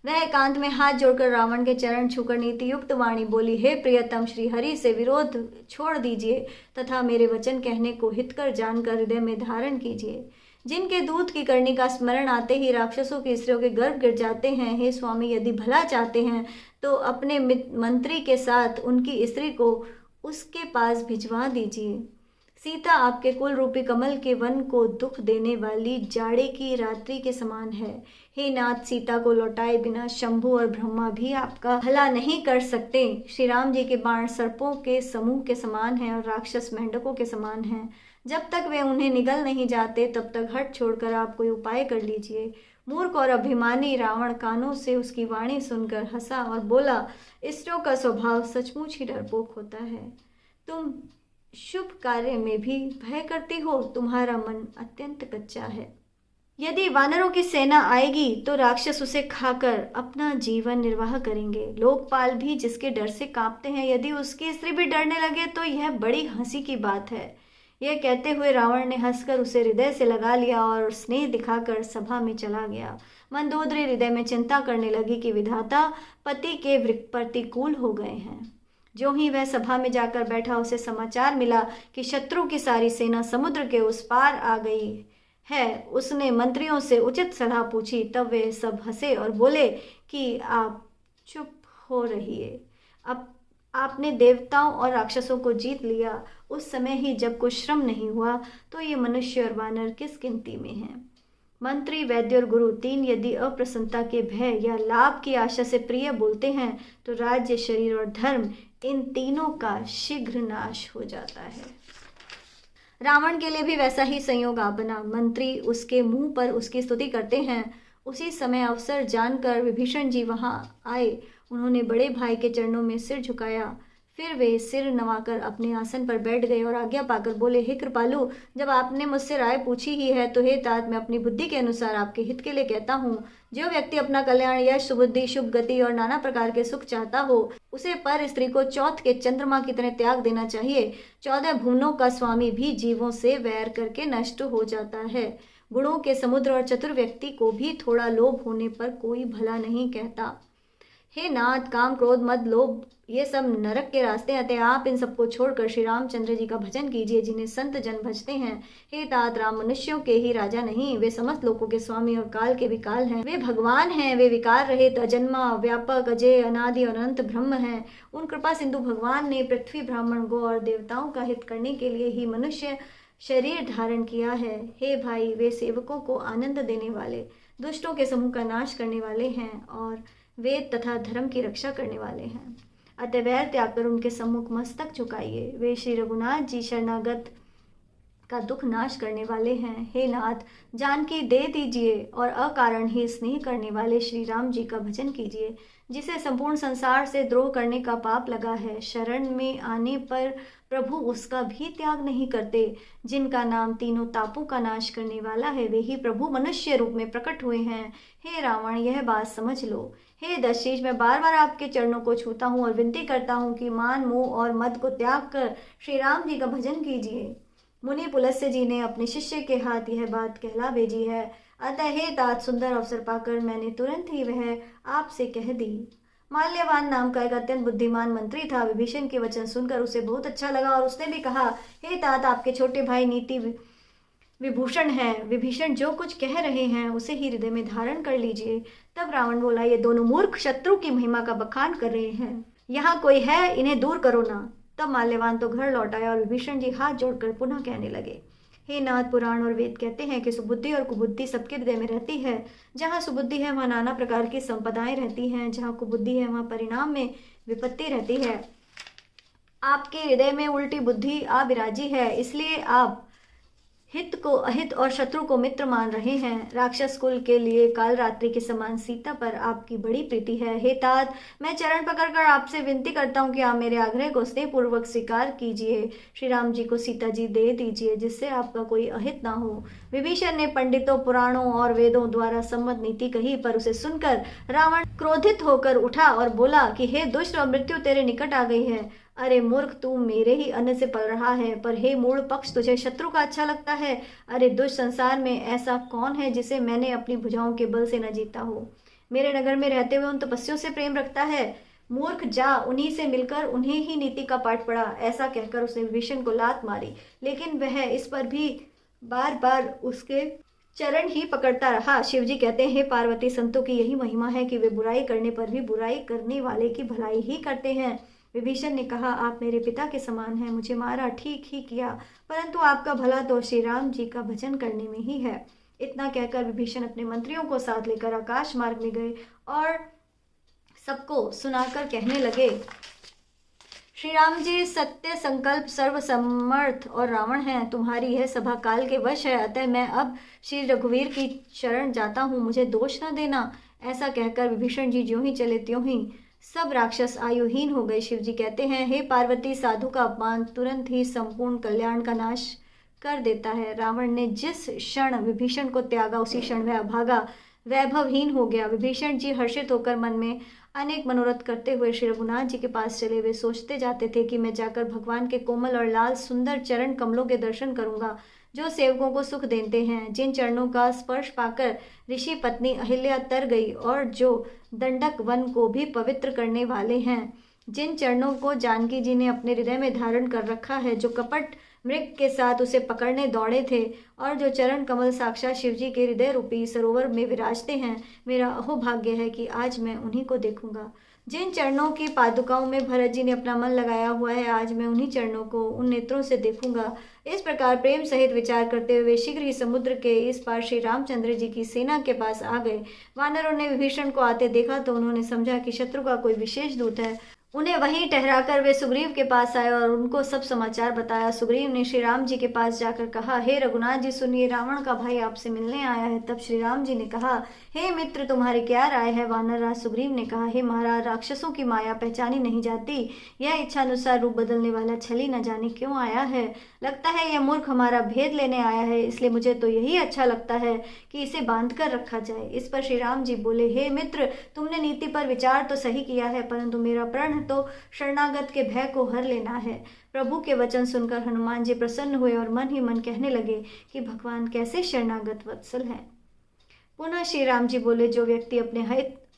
वह एकांत में हाथ जोड़कर रावण के चरण छूकर नीति युक्त वाणी बोली, हे प्रियतम, श्री हरि से विरोध छोड़ दीजिए तथा मेरे वचन कहने को हितकर जानकर हृदय में धारण कीजिए। जिनके दूत की करनी का स्मरण आते ही राक्षसों की स्त्रियों के गर्भ गिर जाते हैं, हे स्वामी, यदि भला चाहते हैं तो अपने मंत्री के साथ उनकी स्त्री को उसके पास भिजवा दीजिए। सीता आपके कुल रूपी कमल के वन को दुख देने वाली जाड़े की रात्रि के समान है। हे नाथ, सीता को लौटाए बिना शंभु और ब्रह्मा भी आपका भला नहीं कर सकते। श्री राम जी के बाण सर्पों के समूह के समान हैं और राक्षस मेंढकों के समान हैं। जब तक वे उन्हें निगल नहीं जाते, तब तक हट छोड़कर आप कोई उपाय कर लीजिए। मूर्ख और अभिमानी रावण कानों से उसकी वाणी सुनकर हंसा और बोला, स्त्रियों का स्वभाव सचमुच ही डरपोक होता है। तुम शुभ कार्य में भी भय करती हो, तुम्हारा मन अत्यंत कच्चा है। यदि वानरों की सेना आएगी तो राक्षस उसे खाकर अपना जीवन निर्वाह करेंगे। लोकपाल भी जिसके डर से कांपते हैं, यदि उसकी स्त्री भी डरने लगे तो यह बड़ी हंसी की बात है। यह कहते हुए रावण ने हंसकर उसे हृदय से लगा लिया और स्नेह दिखाकर सभा में चला गया। मंदोदरी हृदय में चिंता करने लगी कि विधाता पति के प्रतिकूल हो गए हैं। जो ही वह सभा में जाकर बैठा, उसे समाचार मिला कि शत्रु की सारी सेना समुद्र के उस पार आ गई है। उसने मंत्रियों से उचित सलाह पूछी, तब वे सब हंसे और बोले कि आप चुप हो रहिए, अब आपने देवताओं और राक्षसों को जीत लिया। उस समय ही जब कुछ श्रम नहीं हुआ तो ये मनुष्य और वानर किस गिनती में हैं। मंत्री, वैद्य और गुरु तीन यदि अप्रसन्नता के भय या लाभ की आशा से प्रिय बोलते हैं तो राज्य, शरीर और धर्म, इन तीनों का शीघ्र नाश हो जाता है। रावण के लिए भी वैसा ही संयोग आ बना। मंत्री उसके मुंह पर उसकी स्तुति करते हैं। उसी समय अवसर जानकर विभीषण जी वहां आए। उन्होंने बड़े भाई के चरणों में सिर झुकाया, फिर वे सिर नवाकर अपने आसन पर बैठ गए और आज्ञा पाकर बोले, हे कृपालु, जब आपने मुझसे राय पूछी ही है तो हे तात, मैं अपनी बुद्धि के अनुसार आपके हित के लिए कहता हूँ। जो व्यक्ति अपना कल्याण, यश, सुबुद्धि, शुभ गति और नाना प्रकार के सुख चाहता हो, उसे पर स्त्री को चौथ के चंद्रमा की तरह त्याग देना चाहिए। 14 भुवनों का स्वामी भी जीवों से वैर करके नष्ट हो जाता है। गुणों के समुद्र और चतुर व्यक्ति को भी थोड़ा लोभ होने पर कोई भला नहीं कहता। हे नाथ, काम, क्रोध, मद, लोभ, ये सब नरक के रास्ते आते हैं। आप इन सबको छोड़कर श्री रामचंद्र जी का भजन कीजिए, जिन्हें संत जन भजते हैं। हे तात, राम मनुष्यों के ही राजा नहीं, वे समस्त लोकों के स्वामी और काल के भी काल हैं। वे भगवान हैं, वे विकार रहित, अजन्मा, व्यापक, अजय, अनादि और अनंत ब्रह्म हैं। उन कृपा सिंधु भगवान ने पृथ्वी, ब्राह्मण, गौ और देवताओं का हित करने के लिए ही मनुष्य शरीर धारण किया है। हे भाई, वे सेवकों को आनंद देने वाले, दुष्टों के समूह का नाश करने वाले हैं और वेद तथा धर्म की रक्षा करने वाले हैं। अतः वैर त्याग कर उनके सम्मुख मस्तक झुकाइए। वे श्री रघुनाथ जी शरणागत का दुख नाश करने वाले हैं। हे नाथ, जानकी दे दीजिए और अकारण ही स्नेह करने वाले श्री राम जी का भजन कीजिए, जिसे संपूर्ण संसार से द्रोह करने का पाप लगा है। शरण में आने पर प्रभु उसका भी त्याग नहीं करते। जिनका नाम तीनों तापों का नाश करने वाला है, वे ही प्रभु मनुष्य रूप में प्रकट हुए हैं। हे रावण, यह बात समझ लो। हे दशरथ, मैं बार बार आपके चरणों को छूता हूँ और विनती करता हूँ कि मान, मोह और मद को त्याग कर श्री राम जी का भजन कीजिए। मुनि पुलस्त्य जी ने अपने शिष्य के हाथ यह बात कहला भेजी है। अतः हे तात, सुंदर अवसर पाकर मैंने तुरंत ही वह आपसे कह दी। माल्यवान नाम का एक अत्यंत बुद्धिमान मंत्री था। विभीषण के वचन सुनकर उसे बहुत अच्छा लगा और उसने भी कहा, हे तात, आपके छोटे भाई नीति विभूषण है। विभीषण जो कुछ कह रहे हैं उसे ही हृदय में धारण कर लीजिए। तब रावण बोला, ये दोनों मूर्ख शत्रु की महिमा का बखान कर रहे हैं। यहाँ कोई है, इन्हें दूर करो ना। तब माल्यवान तो घर लौट आया और विभीषण जी हाथ जोड़कर पुनः कहने लगे, हे नाथ, पुराण और वेद कहते हैं कि सुबुद्धि और कुबुद्धि सबके हृदय में रहती है। जहाँ सुबुद्धि है वहाँ नाना प्रकार की संपदाएं रहती हैं, जहाँ कुबुद्धि है वहाँ परिणाम में विपत्ति रहती है। आपके हृदय में उल्टी बुद्धि आ विराजी है, इसलिए आप हित को अहित और शत्रु को मित्र मान रहे हैं। राक्षस कुल के लिए काल रात्रि के समान सीता पर आपकी बड़ी प्रीति है। हे तात, मैं चरण पकड़कर आपसे विनती करता हूँ कि आप मेरे आग्रह को स्नेहपूर्वक स्वीकार कीजिए। श्री राम जी को सीता जी दे दीजिए, जिससे आपका कोई अहित ना हो। विभीषण ने पंडितों, पुराणों और वेदों द्वारा सम्मत नीति कही, पर उसे सुनकर रावण क्रोधित होकर उठा और बोला कि हे दुष्ट, मृत्यु तेरे निकट आ गई है। अरे मूर्ख, तू मेरे ही अन्न से पल रहा है, पर हे मूढ़ पक्ष, तुझे शत्रु का अच्छा लगता है। अरे दुष्ट, संसार में ऐसा कौन है जिसे मैंने अपनी भुजाओं के बल से न जीता हो। मेरे नगर में रहते हुए उन तपस्वियों से प्रेम रखता है। मूर्ख, जा उन्हीं से मिलकर उन्हें ही नीति का पाठ पढ़ा। ऐसा कहकर उसने विभीषण को लात मारी, लेकिन वह इस पर भी बार बार उसके चरण ही पकड़ता रहा। शिवजी कहते हैं, हे पार्वती, संतों की यही महिमा है कि वे बुराई करने पर भी बुराई करने वाले की भलाई ही करते हैं। विभीषण ने कहा, आप मेरे पिता के समान हैं, मुझे मारा ठीक ही किया, परंतु आपका भला तो श्री राम जी का भजन करने में ही है। इतना कहकर विभीषण अपने मंत्रियों को साथ लेकर आकाश मार्ग में गए और सबको सुनाकर कहने लगे, श्री राम जी सत्य संकल्प, सर्व समर्थ और रावण हैं। तुम्हारी यह सभा काल के वश है, अतः मैं अब श्री रघुवीर की शरण जाता हूँ, मुझे दोष न देना। ऐसा कहकर विभीषण जी ज्यों ही चले त्यों ही सब राक्षस आयुहीन हो गए। शिव जी कहते हैं, हे पार्वती, साधु का अपमान तुरंत ही संपूर्ण कल्याण का नाश कर देता है। रावण ने जिस क्षण विभीषण को त्यागा उसी क्षण वह अभागा वैभवहीन हो गया। विभीषण जी हर्षित होकर मन में अनेक मनोरथ करते हुए श्री रघुनाथ जी के पास चले। वे सोचते जाते थे कि मैं जाकर भगवान के कोमल और लाल सुंदर चरण कमलों के दर्शन करूंगा, जो सेवकों को सुख देते हैं, जिन चरणों का स्पर्श पाकर ऋषि पत्नी अहिल्या तर गई और जो दंडक वन को भी पवित्र करने वाले हैं, जिन चरणों को जानकी जी ने अपने हृदय में धारण कर रखा है, जो कपट मृग के साथ उसे पकड़ने दौड़े थे और जो चरण कमल साक्षात शिवजी के हृदय रूपी सरोवर में विराजते हैं। मेरा अहोभाग्य है कि आज मैं उन्हीं को देखूंगा। जिन चरणों की पादुकाओं में भरत जी ने अपना मन लगाया हुआ है, आज मैं उन्हीं चरणों को उन नेत्रों से देखूंगा। इस प्रकार प्रेम सहित विचार करते हुए शीघ्र ही समुद्र के इस पार श्री रामचंद्र जी की सेना के पास आ गए। वानरों ने विभीषण को आते देखा तो उन्होंने समझा कि शत्रु का कोई विशेष दूत है। उन्हें वहीं ठहराकर वे सुग्रीव के पास आए और उनको सब समाचार बताया। सुग्रीव ने श्री राम जी के पास जाकर कहा, हे रघुनाथ जी सुनिए, रावण का भाई आपसे मिलने आया है। तब श्री राम जी ने कहा, हे मित्र तुम्हारी क्या राय है। वानरराज सुग्रीव ने कहा, हे महाराज, राक्षसों की माया पहचानी नहीं जाती। यह इच्छानुसार रूप बदलने वाला छली न जाने क्यों आया है। लगता है यह मूर्ख हमारा भेद लेने आया है, इसलिए मुझे तो यही अच्छा लगता है कि इसे बांध कर रखा जाए। इस पर श्री राम जी बोले, हे मित्र, तुमने नीति पर विचार तो सही किया है, परंतु मेरा प्रण तो शरणागत के भय को हर लेना है। प्रभु के वचन सुनकर हनुमान जी प्रसन्न हुए और मन ही मन कहने लगे कि भगवान कैसे शरणागत वत्सल हैं। पुनः श्री राम जी बोले, जो व्यक्ति अपने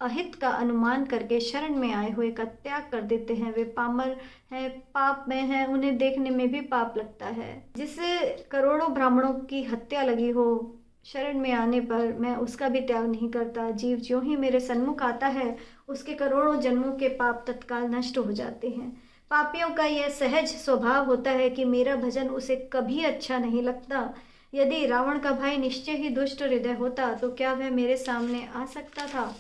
अहित का अनुमान करके शरण में आए हुए का त्याग कर देते हैं, वे पामर हैं, पाप में हैं, उन्हें देखने में भी पाप लगता है। जिससे करोड़ों ब्राह्मणों की हत्या लगी हो, शरण में आने पर मैं उसका भी त्याग नहीं करता। जीव ज्यों ही मेरे सन्मुख आता है, उसके करोड़ों जन्मों के पाप तत्काल नष्ट हो जाते हैं। पापियों का यह सहज स्वभाव होता है कि मेरा भजन उसे कभी अच्छा नहीं लगता। यदि रावण का भाई निश्चय ही दुष्ट हृदय होता तो क्या वह मेरे सामने आ सकता था।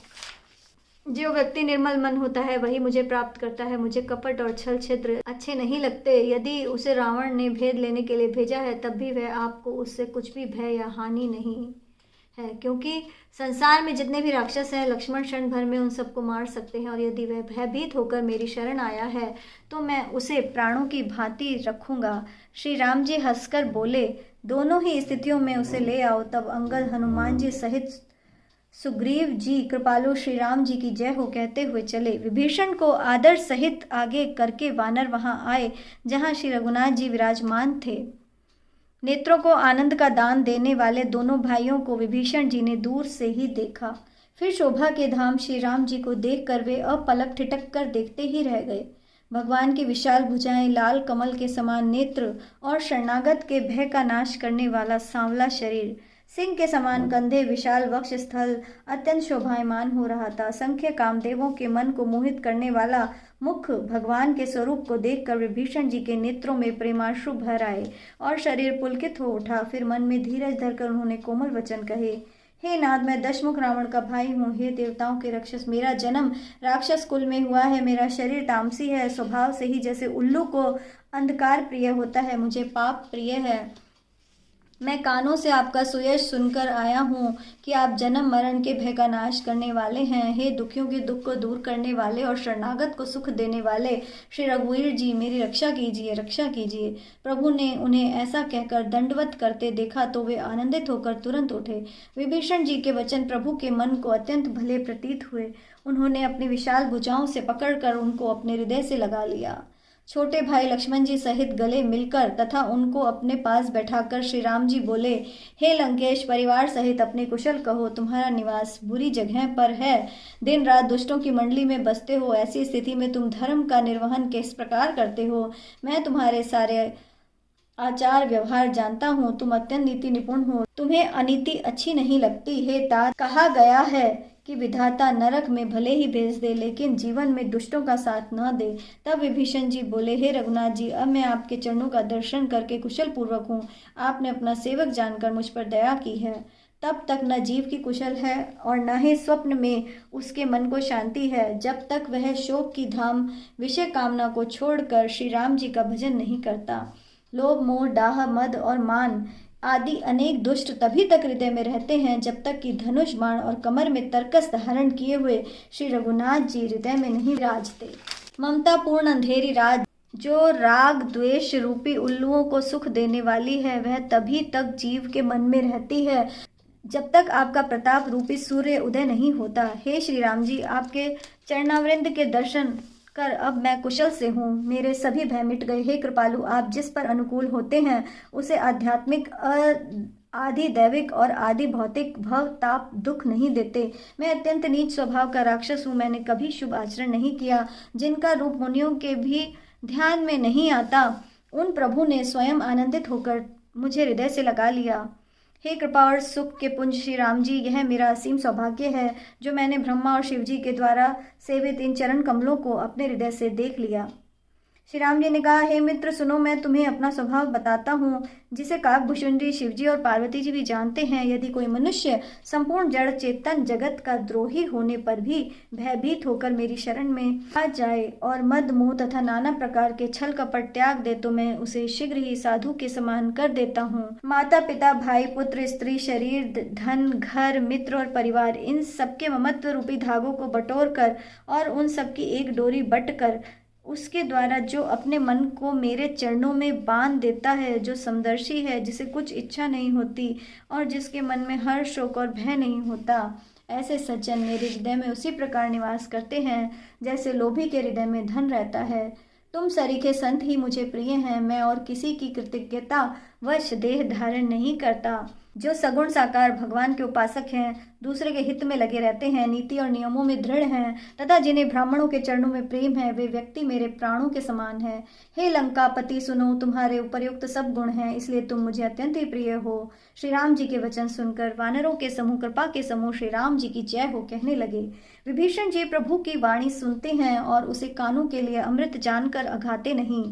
जो व्यक्ति निर्मल मन होता है वही मुझे प्राप्त करता है। मुझे कपट और छल छिद्र अच्छे नहीं लगते। यदि उसे रावण ने भेद लेने के लिए भेजा है, तब भी वह आपको उससे कुछ भी भय या हानि नहीं है, क्योंकि संसार में जितने भी राक्षस हैं, लक्ष्मण क्षण भर में उन सबको मार सकते हैं। और यदि वह भयभीत होकर मेरी शरण आया है तो मैं उसे प्राणों की भांति रखूंगा। श्री राम जी हंसकर बोले, दोनों ही स्थितियों में उसे ले आओ। तब अंगद, हनुमान जी सहित सुग्रीव जी कृपालु श्री राम जी की जय हो कहते हुए चले। विभीषण को आदर सहित आगे करके वानर वहां आए जहां श्री रघुनाथ जी विराजमान थे। नेत्रों को आनंद का दान देने वाले दोनों भाइयों को विभीषण जी ने दूर से ही देखा। फिर शोभा के धाम श्री राम जी को देखकर वे अपलक ठिठक कर देखते ही रह गए। भगवान की विशाल भुजाएं, लाल कमल के समान नेत्र और शरणागत के भय का नाश करने वाला सांवला शरीर, सिंह के समान कंधे, विशाल वक्ष स्थल अत्यंत शोभायमान हो रहा था। असंख्य कामदेवों के मन को मोहित करने वाला मुख भगवान के स्वरूप को देखकर विभीषण जी के नेत्रों में प्रेमाश्रु भर आए और शरीर पुलकित हो उठा। फिर मन में धीरज धरकर उन्होंने कोमल वचन कहे, हे नाथ, मैं दशमुख रावण का भाई हूँ। हे देवताओं के रक्षस, मेरा जन्म राक्षस कुल में हुआ है। मेरा शरीर तामसी है, स्वभाव से ही जैसे उल्लू को अंधकार प्रिय होता है, मुझे पाप प्रिय है। मैं कानों से आपका सुयश सुनकर आया हूँ कि आप जन्म मरण के भय का नाश करने वाले हैं। हे दुखियों के दुख को दूर करने वाले और शरणागत को सुख देने वाले श्री रघुवीर जी, मेरी रक्षा कीजिए, रक्षा कीजिए। प्रभु ने उन्हें ऐसा कहकर दंडवत करते देखा तो वे आनंदित होकर तुरंत उठे। विभीषण जी के वचन प्रभु के मन को अत्यंत भले प्रतीत हुए। उन्होंने अपनी विशाल भुजाओं से पकड़कर उनको अपने हृदय से लगा लिया। छोटे भाई लक्ष्मण जी सहित गले मिलकर तथा उनको अपने पास बैठाकर श्री राम जी बोले, हे लंकेश, परिवार सहित अपने कुशल कहो। तुम्हारा निवास बुरी जगह पर है, दिन रात दुष्टों की मंडली में बसते हो। ऐसी स्थिति में तुम धर्म का निर्वहन किस प्रकार करते हो। मैं तुम्हारे सारे आचार व्यवहार जानता हूँ। तुम अत्यंत नीति निपुण हो, तुम्हें अनीति अच्छी नहीं लगती। हे तात, कहा गया है कि विधाता नरक में भले ही भेज दे, लेकिन जीवन में दुष्टों का साथ न दे। तब विभीषण जी बोले, हे रघुनाथ जी, अब मैं आपके चरणों का दर्शन करके कुशल पूर्वक हूँ। आपने अपना सेवक जानकर मुझ पर दया की है। तब तक न जीव की कुशल है और न ही स्वप्न में उसके मन को शांति है, जब तक वह शोक की धाम विषय कामना को छोड़कर श्री राम जी का भजन नहीं करता। लोभ, मोह, डाह, मद और मान आदि अनेक दुष्ट तभी तक हृदय में रहते हैं जब तक कि धनुष, बाण और कमर में तरकस धारण किए हुए श्री रघुनाथ जी हृदय में नहीं विराजते। ममता पूर्ण अंधेरी रात जो राग द्वेष रूपी उल्लुओं को सुख देने वाली है, वह तभी तक जीव के मन में रहती है जब तक आपका प्रताप रूपी सूर्य उदय नहीं होता। हे श्री राम जी, आपके चरणावृंद के दर्शन कर अब मैं कुशल से हूँ। मेरे सभी भय मिट गए। हे कृपालु, आप जिस पर अनुकूल होते हैं उसे आध्यात्मिक, आदि दैविक और आदि भौतिक भव ताप दुख नहीं देते। मैं अत्यंत नीच स्वभाव का राक्षस हूँ। मैंने कभी शुभ आचरण नहीं किया। जिनका रूप मुनियों के भी ध्यान में नहीं आता, उन प्रभु ने स्वयं आनंदित होकर मुझे हृदय से लगा लिया। हे कृपा और सुख के पुंज श्री राम जी, यह मेरा असीम सौभाग्य है जो मैंने ब्रह्मा और शिव जी के द्वारा सेवित इन चरण कमलों को अपने हृदय से देख लिया। श्री राम जी ने कहा, हे मित्र सुनो, मैं तुम्हें अपना स्वभाव बताता हूँ जिसे काकभूषुंडी शिवजी और पार्वती जी भी जानते हैं। यदि कोई मनुष्य संपूर्ण जड़ चेतन जगत का द्रोही होने पर भी भयभीत होकर मेरी शरण में आ जाए और मद मोह तथा नाना प्रकार के छल कपट त्याग दे, तो मैं उसे शीघ्र ही साधु के समान कर देता हूँ। माता पिता भाई पुत्र स्त्री शरीर धन घर मित्र और परिवार, इन सबके ममत्व रूपी धागों को बटोर कर और उन सबकी एक डोरी बट कर उसके द्वारा जो अपने मन को मेरे चरणों में बांध देता है, जो समदर्शी है, जिसे कुछ इच्छा नहीं होती और जिसके मन में हर्ष शोक और भय नहीं होता, ऐसे सज्जन मेरे हृदय में उसी प्रकार निवास करते हैं जैसे लोभी के हृदय में धन रहता है। तुम सरीखे संत ही मुझे प्रिय हैं। मैं और किसी की कृतज्ञता वश देह धारण नहीं करता। जो सगुण साकार भगवान के उपासक हैं, दूसरे के हित में लगे रहते हैं, नीति और नियमों में दृढ़ हैं तथा जिन्हें ब्राह्मणों के चरणों में प्रेम है, वे व्यक्ति मेरे प्राणों के समान है। हे लंकापति सुनो, तुम्हारे उपर्युक्त सब गुण हैं, इसलिए तुम मुझे अत्यंत ही प्रिय हो। श्री राम जी के वचन सुनकर वानरों के समूह कृपा के समूह श्री राम जी की जय हो कहने लगे। विभीषण जी प्रभु की वाणी सुनते हैं और उसे कानों के लिए अमृत जानकर अघाते नहीं।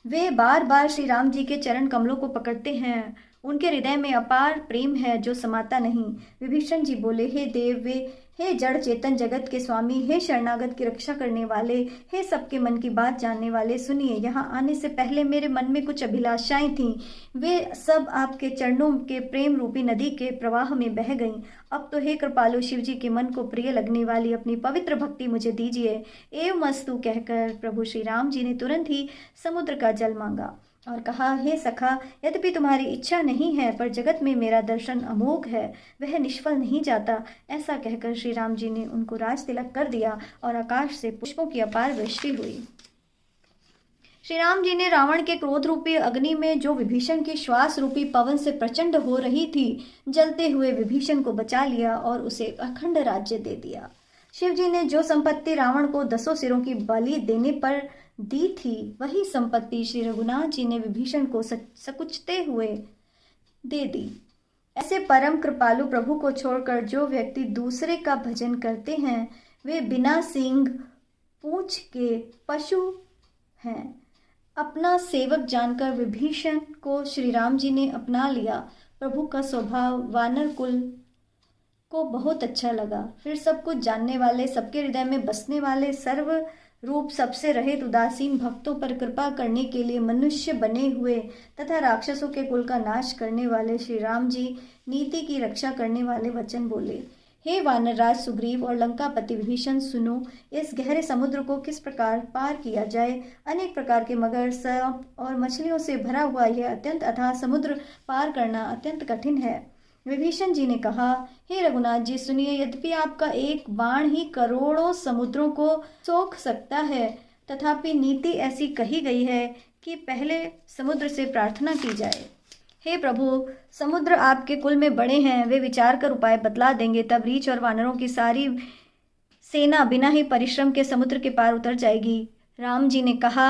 वे बार बार श्री राम जी के चरण कमलों को पकड़ते हैं। उनके हृदय में अपार प्रेम है जो समाता नहीं। विभीषण जी बोले, हे देव, वे हे जड़ चेतन जगत के स्वामी, हे शरणागत की रक्षा करने वाले, हे सबके मन की बात जानने वाले, सुनिए। यहाँ आने से पहले मेरे मन में कुछ अभिलाषाएं थीं, वे सब आपके चरणों के प्रेम रूपी नदी के प्रवाह में बह गईं। अब तो हे कृपालु शिव जी के मन को प्रिय लगने वाली अपनी पवित्र भक्ति मुझे दीजिए। एवं मस्तु कहकर प्रभु श्री राम जी ने तुरंत ही समुद्र का जल मांगा और कहा, हे सखा, यद्यपि तुम्हारी इच्छा नहीं है पर जगत में मेरा दर्शन अमोघ है, वह निष्फल नहीं जाता। ऐसा कहकर श्री राम जी ने उनको राज तिलक कर दिया और आकाश से पुष्पों की अपार वृष्टि हुई। श्री राम जी ने रावण के क्रोध रूपी अग्नि में जो विभीषण की श्वास रूपी पवन से प्रचंड हो रही थी, जलते हुए विभीषण को बचा लिया और उसे अखंड राज्य दे दिया। शिव जी ने जो संपत्ति रावण को 10 सिरों की बलि देने पर दी थी, वही संपत्ति श्री रघुनाथ जी ने विभीषण को सकुचते हुए दे दी। ऐसे परम कृपालु प्रभु को छोड़कर जो व्यक्ति दूसरे का भजन करते हैं, वे बिना सींग पूंछ के पशु हैं। अपना सेवक जानकर विभीषण को श्री राम जी ने अपना लिया। प्रभु का स्वभाव वानर कुल को बहुत अच्छा लगा। फिर सब कुछ जानने वाले, सबके हृदय में बसने वाले, सर्व रूप सबसे रहित उदासीन भक्तों पर कृपा करने के लिए मनुष्य बने हुए तथा राक्षसों के कुल का नाश करने वाले श्री राम जी नीति की रक्षा करने वाले वचन बोले। हे वानरराज सुग्रीव और लंकापति विभीषण, सुनो, इस गहरे समुद्र को किस प्रकार पार किया जाए। अनेक प्रकार के मगर, सांप और मछलियों से भरा हुआ यह अत्यंत अथाह समुद्र पार करना अत्यंत कठिन है। विभीषण जी ने कहा, हे रघुनाथ जी सुनिए, यद्यपि आपका एक बाण ही करोड़ों समुद्रों को सोख सकता है, तथापि नीति ऐसी कही गई है कि पहले समुद्र से प्रार्थना की जाए। हे प्रभु, समुद्र आपके कुल में बड़े हैं, वे विचार कर उपाय बतला देंगे। तब रीछ और वानरों की सारी सेना बिना ही परिश्रम के समुद्र के पार उतर जाएगी। राम जी ने कहा,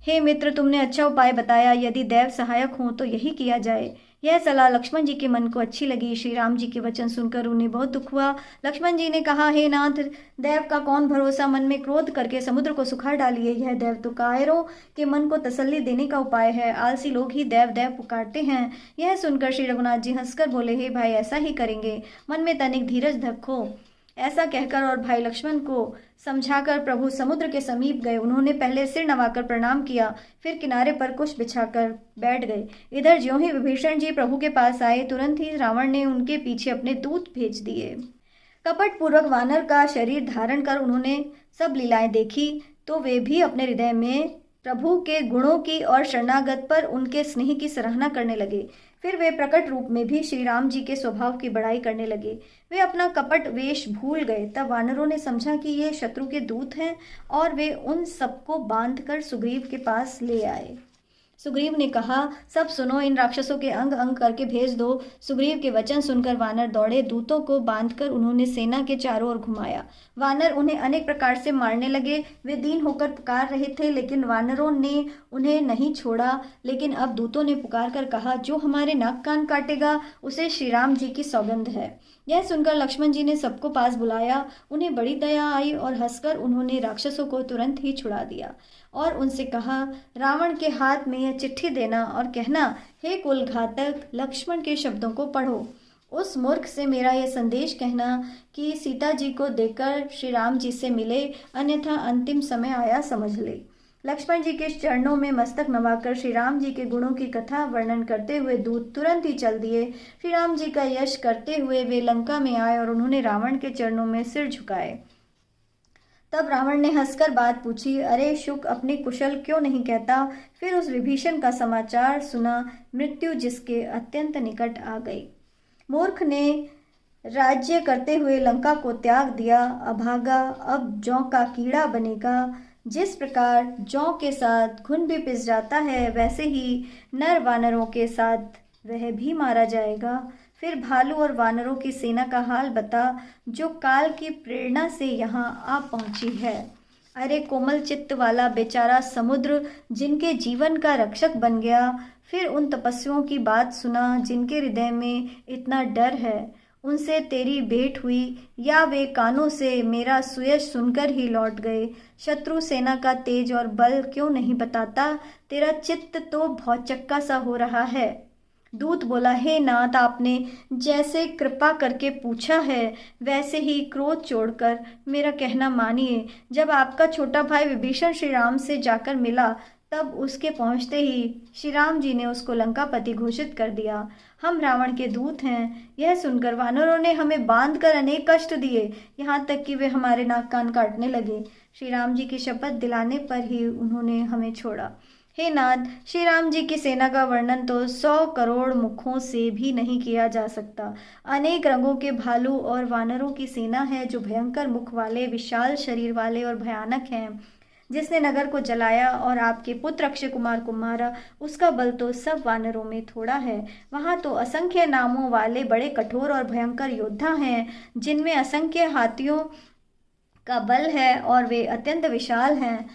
हे मित्र, तुमने अच्छा उपाय बताया। यदि देव सहायक हों तो यही किया जाए। यह सलाह लक्ष्मण जी के मन को अच्छी लगी। श्री राम जी के वचन सुनकर उन्हें बहुत दुख हुआ। लक्ष्मण जी ने कहा, हे नाथ, देव का कौन भरोसा, मन में क्रोध करके समुद्र को सुखा डालिए। यह देव तो कायरों के मन को तसल्ली देने का उपाय है। आलसी लोग ही देव देव पुकारते हैं। यह सुनकर श्री रघुनाथ जी हंसकर बोले, हे भाई, ऐसा ही करेंगे, मन में तनिक धीरज रखो। ऐसा कहकर और भाई लक्ष्मण को समझाकर प्रभु समुद्र के समीप गए। उन्होंने पहले सिर नवाकर प्रणाम किया, फिर किनारे पर कुश बिछाकर बैठ गए। इधर ज्यों ही विभीषण जी प्रभु के पास आए, तुरंत ही रावण ने उनके पीछे अपने दूत भेज दिए। कपट पूर्वक वानर का शरीर धारण कर उन्होंने सब लीलाएं देखी, तो वे भी अपने हृदय में प्रभु के गुणों की और शरणागत पर उनके स्नेह की सराहना करने लगे। फिर वे प्रकट रूप में भी श्री राम जी के स्वभाव की बड़ाई करने लगे। वे अपना कपट वेश भूल गए। तब वानरों ने समझा कि ये शत्रु के दूत हैं और वे उन सबको बांधकर सुग्रीव के पास ले आए। सुग्रीव ने कहा, सब सुनो, इन राक्षसों के अंग अंग करके भेज दो। सुग्रीव के वचन सुनकर वानर दौड़े। दूतों को बांधकर उन्होंने सेना के चारों ओर घुमाया। वानर उन्हें अनेक प्रकार से मारने लगे। वे दीन होकर पुकार रहे थे, लेकिन वानरों ने उन्हें नहीं छोड़ा। लेकिन अब दूतों ने पुकार कर कहा, जो हमारे नाक कान काटेगा उसे श्री राम जी की सौगंध है। यह सुनकर लक्ष्मण जी ने सबको पास बुलाया। उन्हें बड़ी दया आई और हंसकर उन्होंने राक्षसों को तुरंत ही छुड़ा दिया और उनसे कहा, रावण के हाथ में यह चिट्ठी देना और कहना, हे कुल घातक, लक्ष्मण के शब्दों को पढ़ो। उस मूर्ख से मेरा यह संदेश कहना कि सीता जी को देखकर श्री राम जी से मिले, अन्यथा अंतिम समय आया समझ ले। लक्ष्मण जी के चरणों में मस्तक नवाकर श्री राम जी के गुणों की कथा वर्णन करते हुए दूत तुरंत ही चल दिए। श्री राम जी का यश करते हुए वे लंका में आए और उन्होंने रावण के चरणों में सिर झुकाए। तब रावण ने हंसकर बात पूछी, अरे शुक, अपने कुशल क्यों नहीं कहता? फिर उस विभीषण का समाचार सुना, मृत्यु जिसके अत्यंत निकट आ गई। मूर्ख ने राज्य करते हुए लंका को त्याग दिया। अभागा अब जौ का कीड़ा बनेगा। जिस प्रकार जौ के साथ घुन भी पिस जाता है, वैसे ही नर वानरों के साथ वह भी मारा जाएगा। फिर भालू और वानरों की सेना का हाल बता, जो काल की प्रेरणा से यहाँ आ पहुंची है। अरे कोमल चित्त वाला बेचारा समुद्र, जिनके जीवन का रक्षक बन गया। फिर उन तपस्वियों की बात सुना जिनके हृदय में इतना डर है। उनसे तेरी भेंट हुई या वे कानों से मेरा सुयश सुनकर ही लौट गए। शत्रु सेना का तेज और बल क्यों नहीं बताता? तेरा चित्त तो भौचक्का सा हो रहा है। दूत बोला, हे नाथ, आपने जैसे कृपा करके पूछा है वैसे ही क्रोध छोड़कर मेरा कहना मानिए। जब आपका छोटा भाई विभीषण श्री राम से जाकर मिला, तब उसके पहुंचते ही श्री राम जी ने उसको लंकापति घोषित कर दिया। हम रावण के दूत हैं। यह सुनकर वानरों ने हमें बांधकर अनेक कष्ट दिए, यहाँ तक कि वे हमारे नाक कान काटने लगे। श्री राम जी की शपथ दिलाने पर ही उन्होंने हमें छोड़ा। हे नाथ, श्री राम जी की सेना का वर्णन तो 100 करोड़ मुखों से भी नहीं किया जा सकता। अनेक रंगों के भालू और वानरों की सेना है, जो भयंकर मुख वाले, विशाल शरीर वाले और भयानक हैं। जिसने नगर को जलाया और आपके पुत्र अक्षय कुमार को मारा, उसका बल तो सब वानरों में थोड़ा है। वहाँ तो असंख्य नामों वाले बड़े कठोर और भयंकर योद्धा हैं, जिनमें असंख्य हाथियों का बल है और वे अत्यंत विशाल हैं।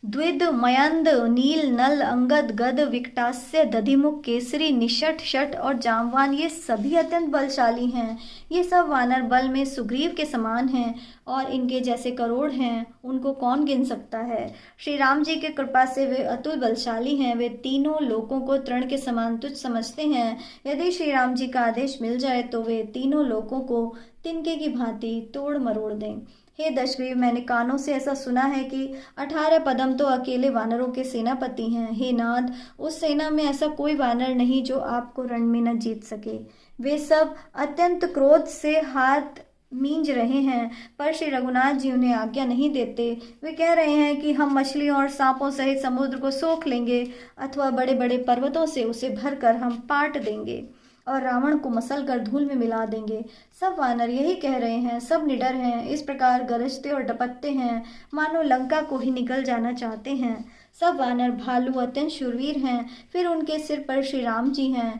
द्विद, मयंद, नील, नल, अंगद, गद, विकटास्य, दधिमुख, केसरी, निषट, शट और जामवान, ये सभी अत्यंत बलशाली हैं। ये सब वानर बल में सुग्रीव के समान हैं और इनके जैसे करोड़ हैं, उनको कौन गिन सकता है। श्री राम जी की कृपा से वे अतुल बलशाली हैं। वे तीनों लोकों को तृण के समान तुच्छ समझते हैं। यदि श्री राम जी का आदेश मिल जाए तो वे तीनों लोकों को तिनके की भांति तोड़ मरोड़ दें। हे दशग्रीव, मैंने कानों से ऐसा सुना है कि 18 पदम तो अकेले वानरों के सेनापति हैं। हे नाथ, उस सेना में ऐसा कोई वानर नहीं जो आपको रण में न जीत सके। वे सब अत्यंत क्रोध से हाथ मींज रहे हैं, पर श्री रघुनाथ जी उन्हें आज्ञा नहीं देते। वे कह रहे हैं कि हम मछलियों और सांपों सहित समुद्र को सोख लेंगे, अथवा बड़े बड़े पर्वतों से उसे भरकर हम पाट देंगे और रावण को मसल कर धूल में मिला देंगे। सब वानर यही कह रहे हैं, सब निडर हैं, इस प्रकार गरजते और डपकते हैं, मानो लंका को ही निकल जाना चाहते हैं। सब वानर भालू अत्यंत शूरवीर हैं, फिर उनके सिर पर श्री राम जी हैं।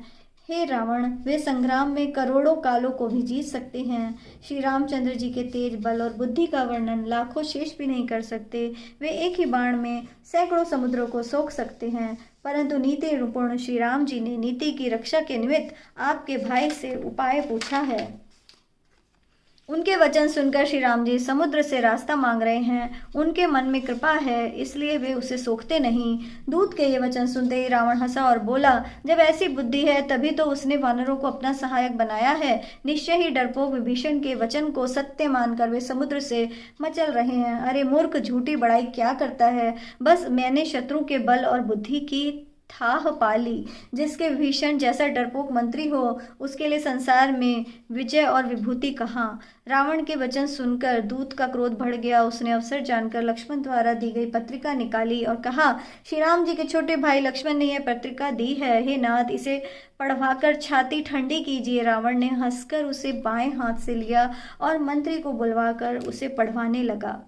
हे रावण, वे संग्राम में करोड़ों कालों को भी जीत सकते हैं। श्री रामचंद्र जी के तेज बल और बुद्धि का वर्णन लाखों शेष भी नहीं कर सकते। वे एक ही बाण में सैकड़ों समुद्रों को सोख सकते हैं, परंतु नीति निपुण श्री राम जी ने नीति की रक्षा के निमित्त आपके भाई से उपाय पूछा है। उनके वचन सुनकर श्री राम जी समुद्र से रास्ता मांग रहे हैं। उनके मन में कृपा है, इसलिए वे उसे सोखते नहीं। दूत के ये वचन सुनते ही रावण हंसा और बोला, जब ऐसी बुद्धि है तभी तो उसने वानरों को अपना सहायक बनाया है। निश्चय ही डरपोक विभीषण के वचन को सत्य मानकर वे समुद्र से मचल रहे हैं। अरे मूर्ख, झूठी बड़ाई क्या करता है? बस मैंने शत्रु के बल और बुद्धि की थाह पाली। जिसके विभीषण जैसा डरपोक मंत्री हो, उसके लिए संसार में विजय और विभूति कहाँ। रावण के वचन सुनकर दूत का क्रोध बढ़ गया। उसने अवसर जानकर लक्ष्मण द्वारा दी गई पत्रिका निकाली और कहा, श्री राम जी के छोटे भाई लक्ष्मण ने यह पत्रिका दी है। हे नाथ, इसे पढ़वाकर छाती ठंडी कीजिए। रावण ने हंसकर उसे बाएं हाथ से लिया और मंत्री को बुलवाकर उसे पढ़वाने लगा।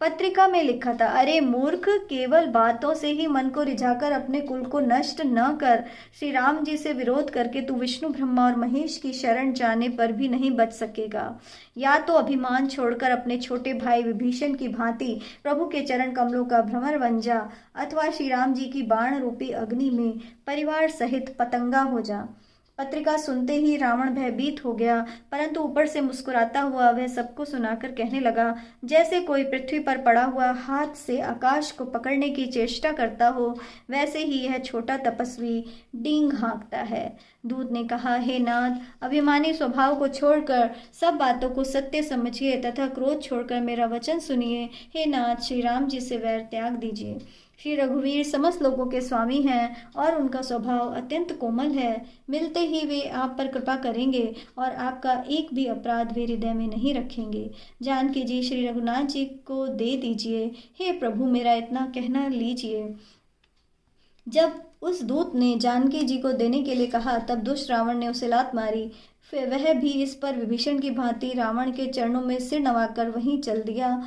पत्रिका में लिखा था, अरे मूर्ख, केवल बातों से ही मन को रिझाकर अपने कुल को नष्ट न कर। श्री राम जी से विरोध करके तू विष्णु, ब्रह्मा और महेश की शरण जाने पर भी नहीं बच सकेगा। या तो अभिमान छोड़कर अपने छोटे भाई विभीषण की भांति प्रभु के चरण कमलों का भ्रमर बन जा, अथवा श्री राम जी की बाण रूपी अग्नि में परिवार सहित पतंगा हो जा। पत्रिका सुनते ही रावण भयभीत हो गया, परंतु ऊपर से मुस्कुराता हुआ वह सबको सुनाकर कहने लगा, जैसे कोई पृथ्वी पर पड़ा हुआ हाथ से आकाश को पकड़ने की चेष्टा करता हो, वैसे ही यह छोटा तपस्वी डींग हाँकता है। दूत ने कहा, हे नाथ, अभिमानी स्वभाव को छोड़कर सब बातों को सत्य समझिए तथा क्रोध छोड़कर मेरा वचन सुनिए। हे नाथ, श्री राम जी से वैर त्याग दीजिए। श्री रघुवीर समस्त लोगों के स्वामी हैं और उनका स्वभाव अत्यंत कोमल है। मिलते ही वे आप पर कृपा करेंगे और आपका एक भी अपराध वे हृदय में नहीं रखेंगे। जानकी जी, श्री रघुनाथ जी को दे दीजिए। हे प्रभु, मेरा इतना कहना लीजिए। जब उस दूत ने जानकी जी को देने के लिए कहा, तब दुष्ट रावण ने उसे लात मारी। फिर वह भी इस पर विभीषण की भांति रावण के चरणों में सिर नवाकर वहीं चल दिया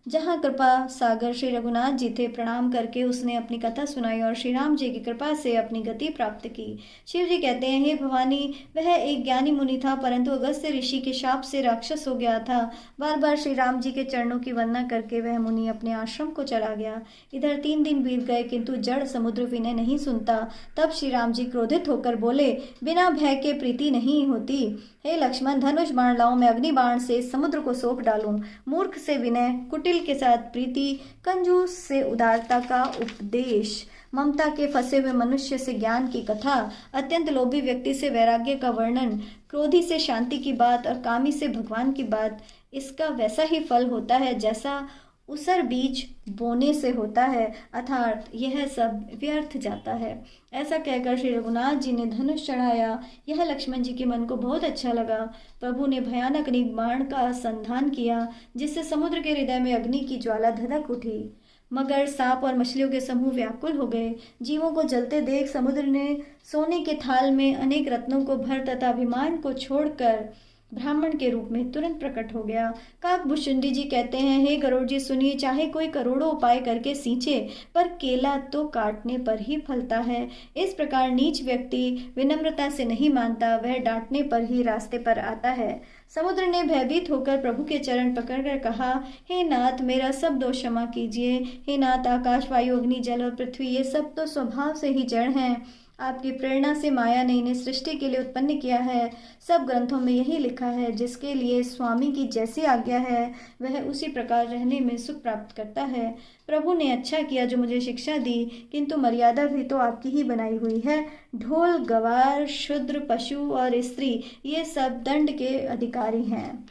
जहाँ कृपा सागर श्री रघुनाथ जी थे। प्रणाम करके उसने अपनी कथा सुनाई और श्री राम जी की कृपा से अपनी गति प्राप्त की। शिव जी कहते हैं, हे भवानी, वह एक ज्ञानी मुनि था, परंतु अगस्त्य ऋषि के शाप से राक्षस हो गया था। बार बार श्री राम जी के चरणों की वंदना करके वह मुनि अपने आश्रम को चला गया। इधर 3 दिन बीत गए, किंतु जड़ समुद्र विनय नहीं सुनता। तब श्री राम जी क्रोधित होकर बोले, बिना भय के प्रीति नहीं होती। हे लक्ष्मण, धनुष बाण लाओ, मैं अग्नि बाण से समुद्र को सोख डालूं। मूर्ख से विनय, कुटिल के साथ प्रीति, कंजूस से उदारता का उपदेश, ममता के फंसे हुए मनुष्य से ज्ञान की कथा, अत्यंत लोभी व्यक्ति से वैराग्य का वर्णन, क्रोधी से शांति की बात और कामी से भगवान की बात, इसका वैसा ही फल होता है जैसा उसर बीज बोने से होता है, अर्थात यह सब व्यर्थ जाता है। ऐसा कहकर श्री रघुनाथ जी ने धनुष चढ़ाया। यह लक्ष्मण जी के मन को बहुत अच्छा लगा। प्रभु ने भयानक अग्नि बाण का संधान किया, जिससे समुद्र के हृदय में अग्नि की ज्वाला धधक उठी। मगर, सांप और मछलियों के समूह व्याकुल हो गए। जीवों को जलते देख समुद्र ने सोने के थाल में अनेक रत्नों को भर तथा अभिमान को छोड़कर ब्राह्मण के रूप में तुरंत प्रकट हो गया। काकभूषुंडी जी कहते हैं, हे गरुड़ जी, सुनिए, चाहे कोई करोड़ों उपाय करके सींचे, पर केला तो काटने पर ही फलता है। इस प्रकार नीच व्यक्ति विनम्रता से नहीं मानता, वह डांटने पर ही रास्ते पर आता है। समुद्र ने भयभीत होकर प्रभु के चरण पकड़कर कहा, हे नाथ, मेरा सब दोष क्षमा कीजिए। हे नाथ, आकाश, वायु, अग्नि, जल और पृथ्वी, ये सब तो स्वभाव से ही जड़ हैं। आपकी प्रेरणा से माया ने इन्हें सृष्टि के लिए उत्पन्न किया है। सब ग्रंथों में यही लिखा है, जिसके लिए स्वामी की जैसी आज्ञा है वह उसी प्रकार रहने में सुख प्राप्त करता है। प्रभु ने अच्छा किया जो मुझे शिक्षा दी, किंतु मर्यादा भी तो आपकी ही बनाई हुई है। ढोल, गवार, शूद्र, पशु और स्त्री, ये सब दंड के अधिकारी हैं।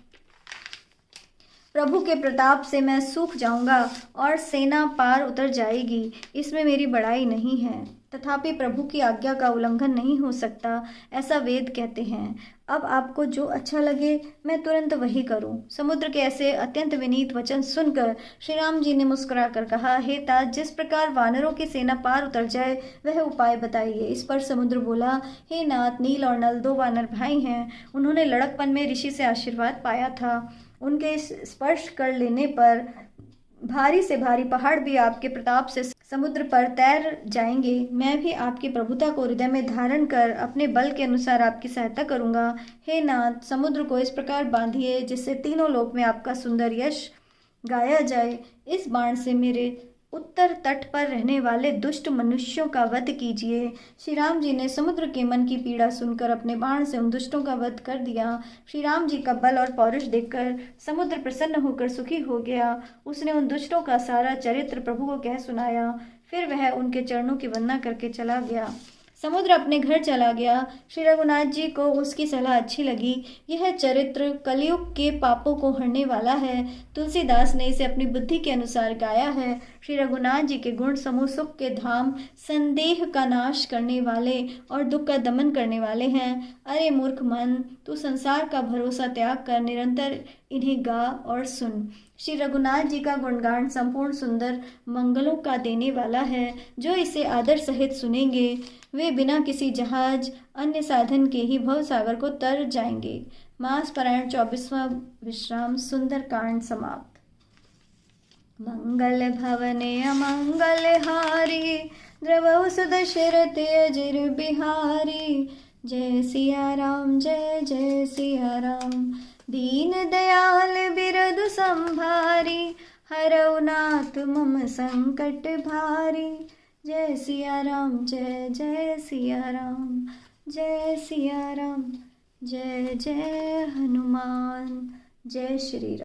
प्रभु के प्रताप से मैं सूख जाऊंगा और सेना पार उतर जाएगी, इसमें मेरी बड़ाई नहीं है। तथापि प्रभु की आज्ञा का उल्लंघन नहीं हो सकता, ऐसा वेद कहते हैं। अब आपको जो अच्छा लगे मैं तुरंत वही करूं। समुद्र के ऐसे अत्यंत विनीत वचन सुनकर श्री राम जी ने मुस्कुराकर कहा, हे तात, जिस प्रकार वानरों की सेना पार उतर जाए वह उपाय बताइए। इस पर समुद्र बोला, हे नाथ, नील और नल 2 वानर भाई हैं। उन्होंने लड़कपन में ऋषि से आशीर्वाद पाया था। उनके स्पर्श कर लेने पर भारी से भारी पहाड़ भी आपके प्रताप से समुद्र पर तैर जाएंगे। मैं भी आपकी प्रभुता को हृदय में धारण कर अपने बल के अनुसार आपकी सहायता करूंगा। हे नाथ, समुद्र को इस प्रकार बांधिए जिससे तीनों लोक में आपका सुंदर यश गाया जाए। इस बाण से मेरे उत्तर तट पर रहने वाले दुष्ट मनुष्यों का वध कीजिए। श्री राम जी ने समुद्र के मन की पीड़ा सुनकर अपने बाण से उन दुष्टों का वध कर दिया। श्री राम जी का बल और पौरुष देखकर समुद्र प्रसन्न होकर सुखी हो गया। उसने उन दुष्टों का सारा चरित्र प्रभु को कह सुनाया। फिर वह उनके चरणों की वंदना करके चला गया। समुद्र अपने घर चला गया। श्री रघुनाथ जी को उसकी सलाह अच्छी लगी। यह चरित्र कलयुग के पापों को हरने वाला है। तुलसीदास ने इसे अपनी बुद्धि के अनुसार गाया है। श्री रघुनाथ जी के गुण समूह सुख के धाम, संदेह का नाश करने वाले और दुख का दमन करने वाले हैं। अरे मूर्ख मन, तू संसार का भरोसा त्याग कर निरंतर इन्हें गा और सुन। श्री रघुनाथ जी का गुणगान संपूर्ण सुंदर मंगलों का देने वाला है। जो इसे आदर सहित सुनेंगे वे बिना किसी जहाज अन्य साधन के ही भव सागर को तर जाएंगे। मास पारायण 24वां विश्राम सुंदर कांड समाप्त। मंगल भवने अमंगल हारी, द्रवहु सुदशरथ अजिर बिहारी। जय सिया राम जय जय सिया राम, दीन दयाल बिरधु संभारी। हरऊ नाथ मम संकट भारी। जय सिया राम जय जय सिया राम, जय सिया राम जय जय हनुमान। जय श्री राम।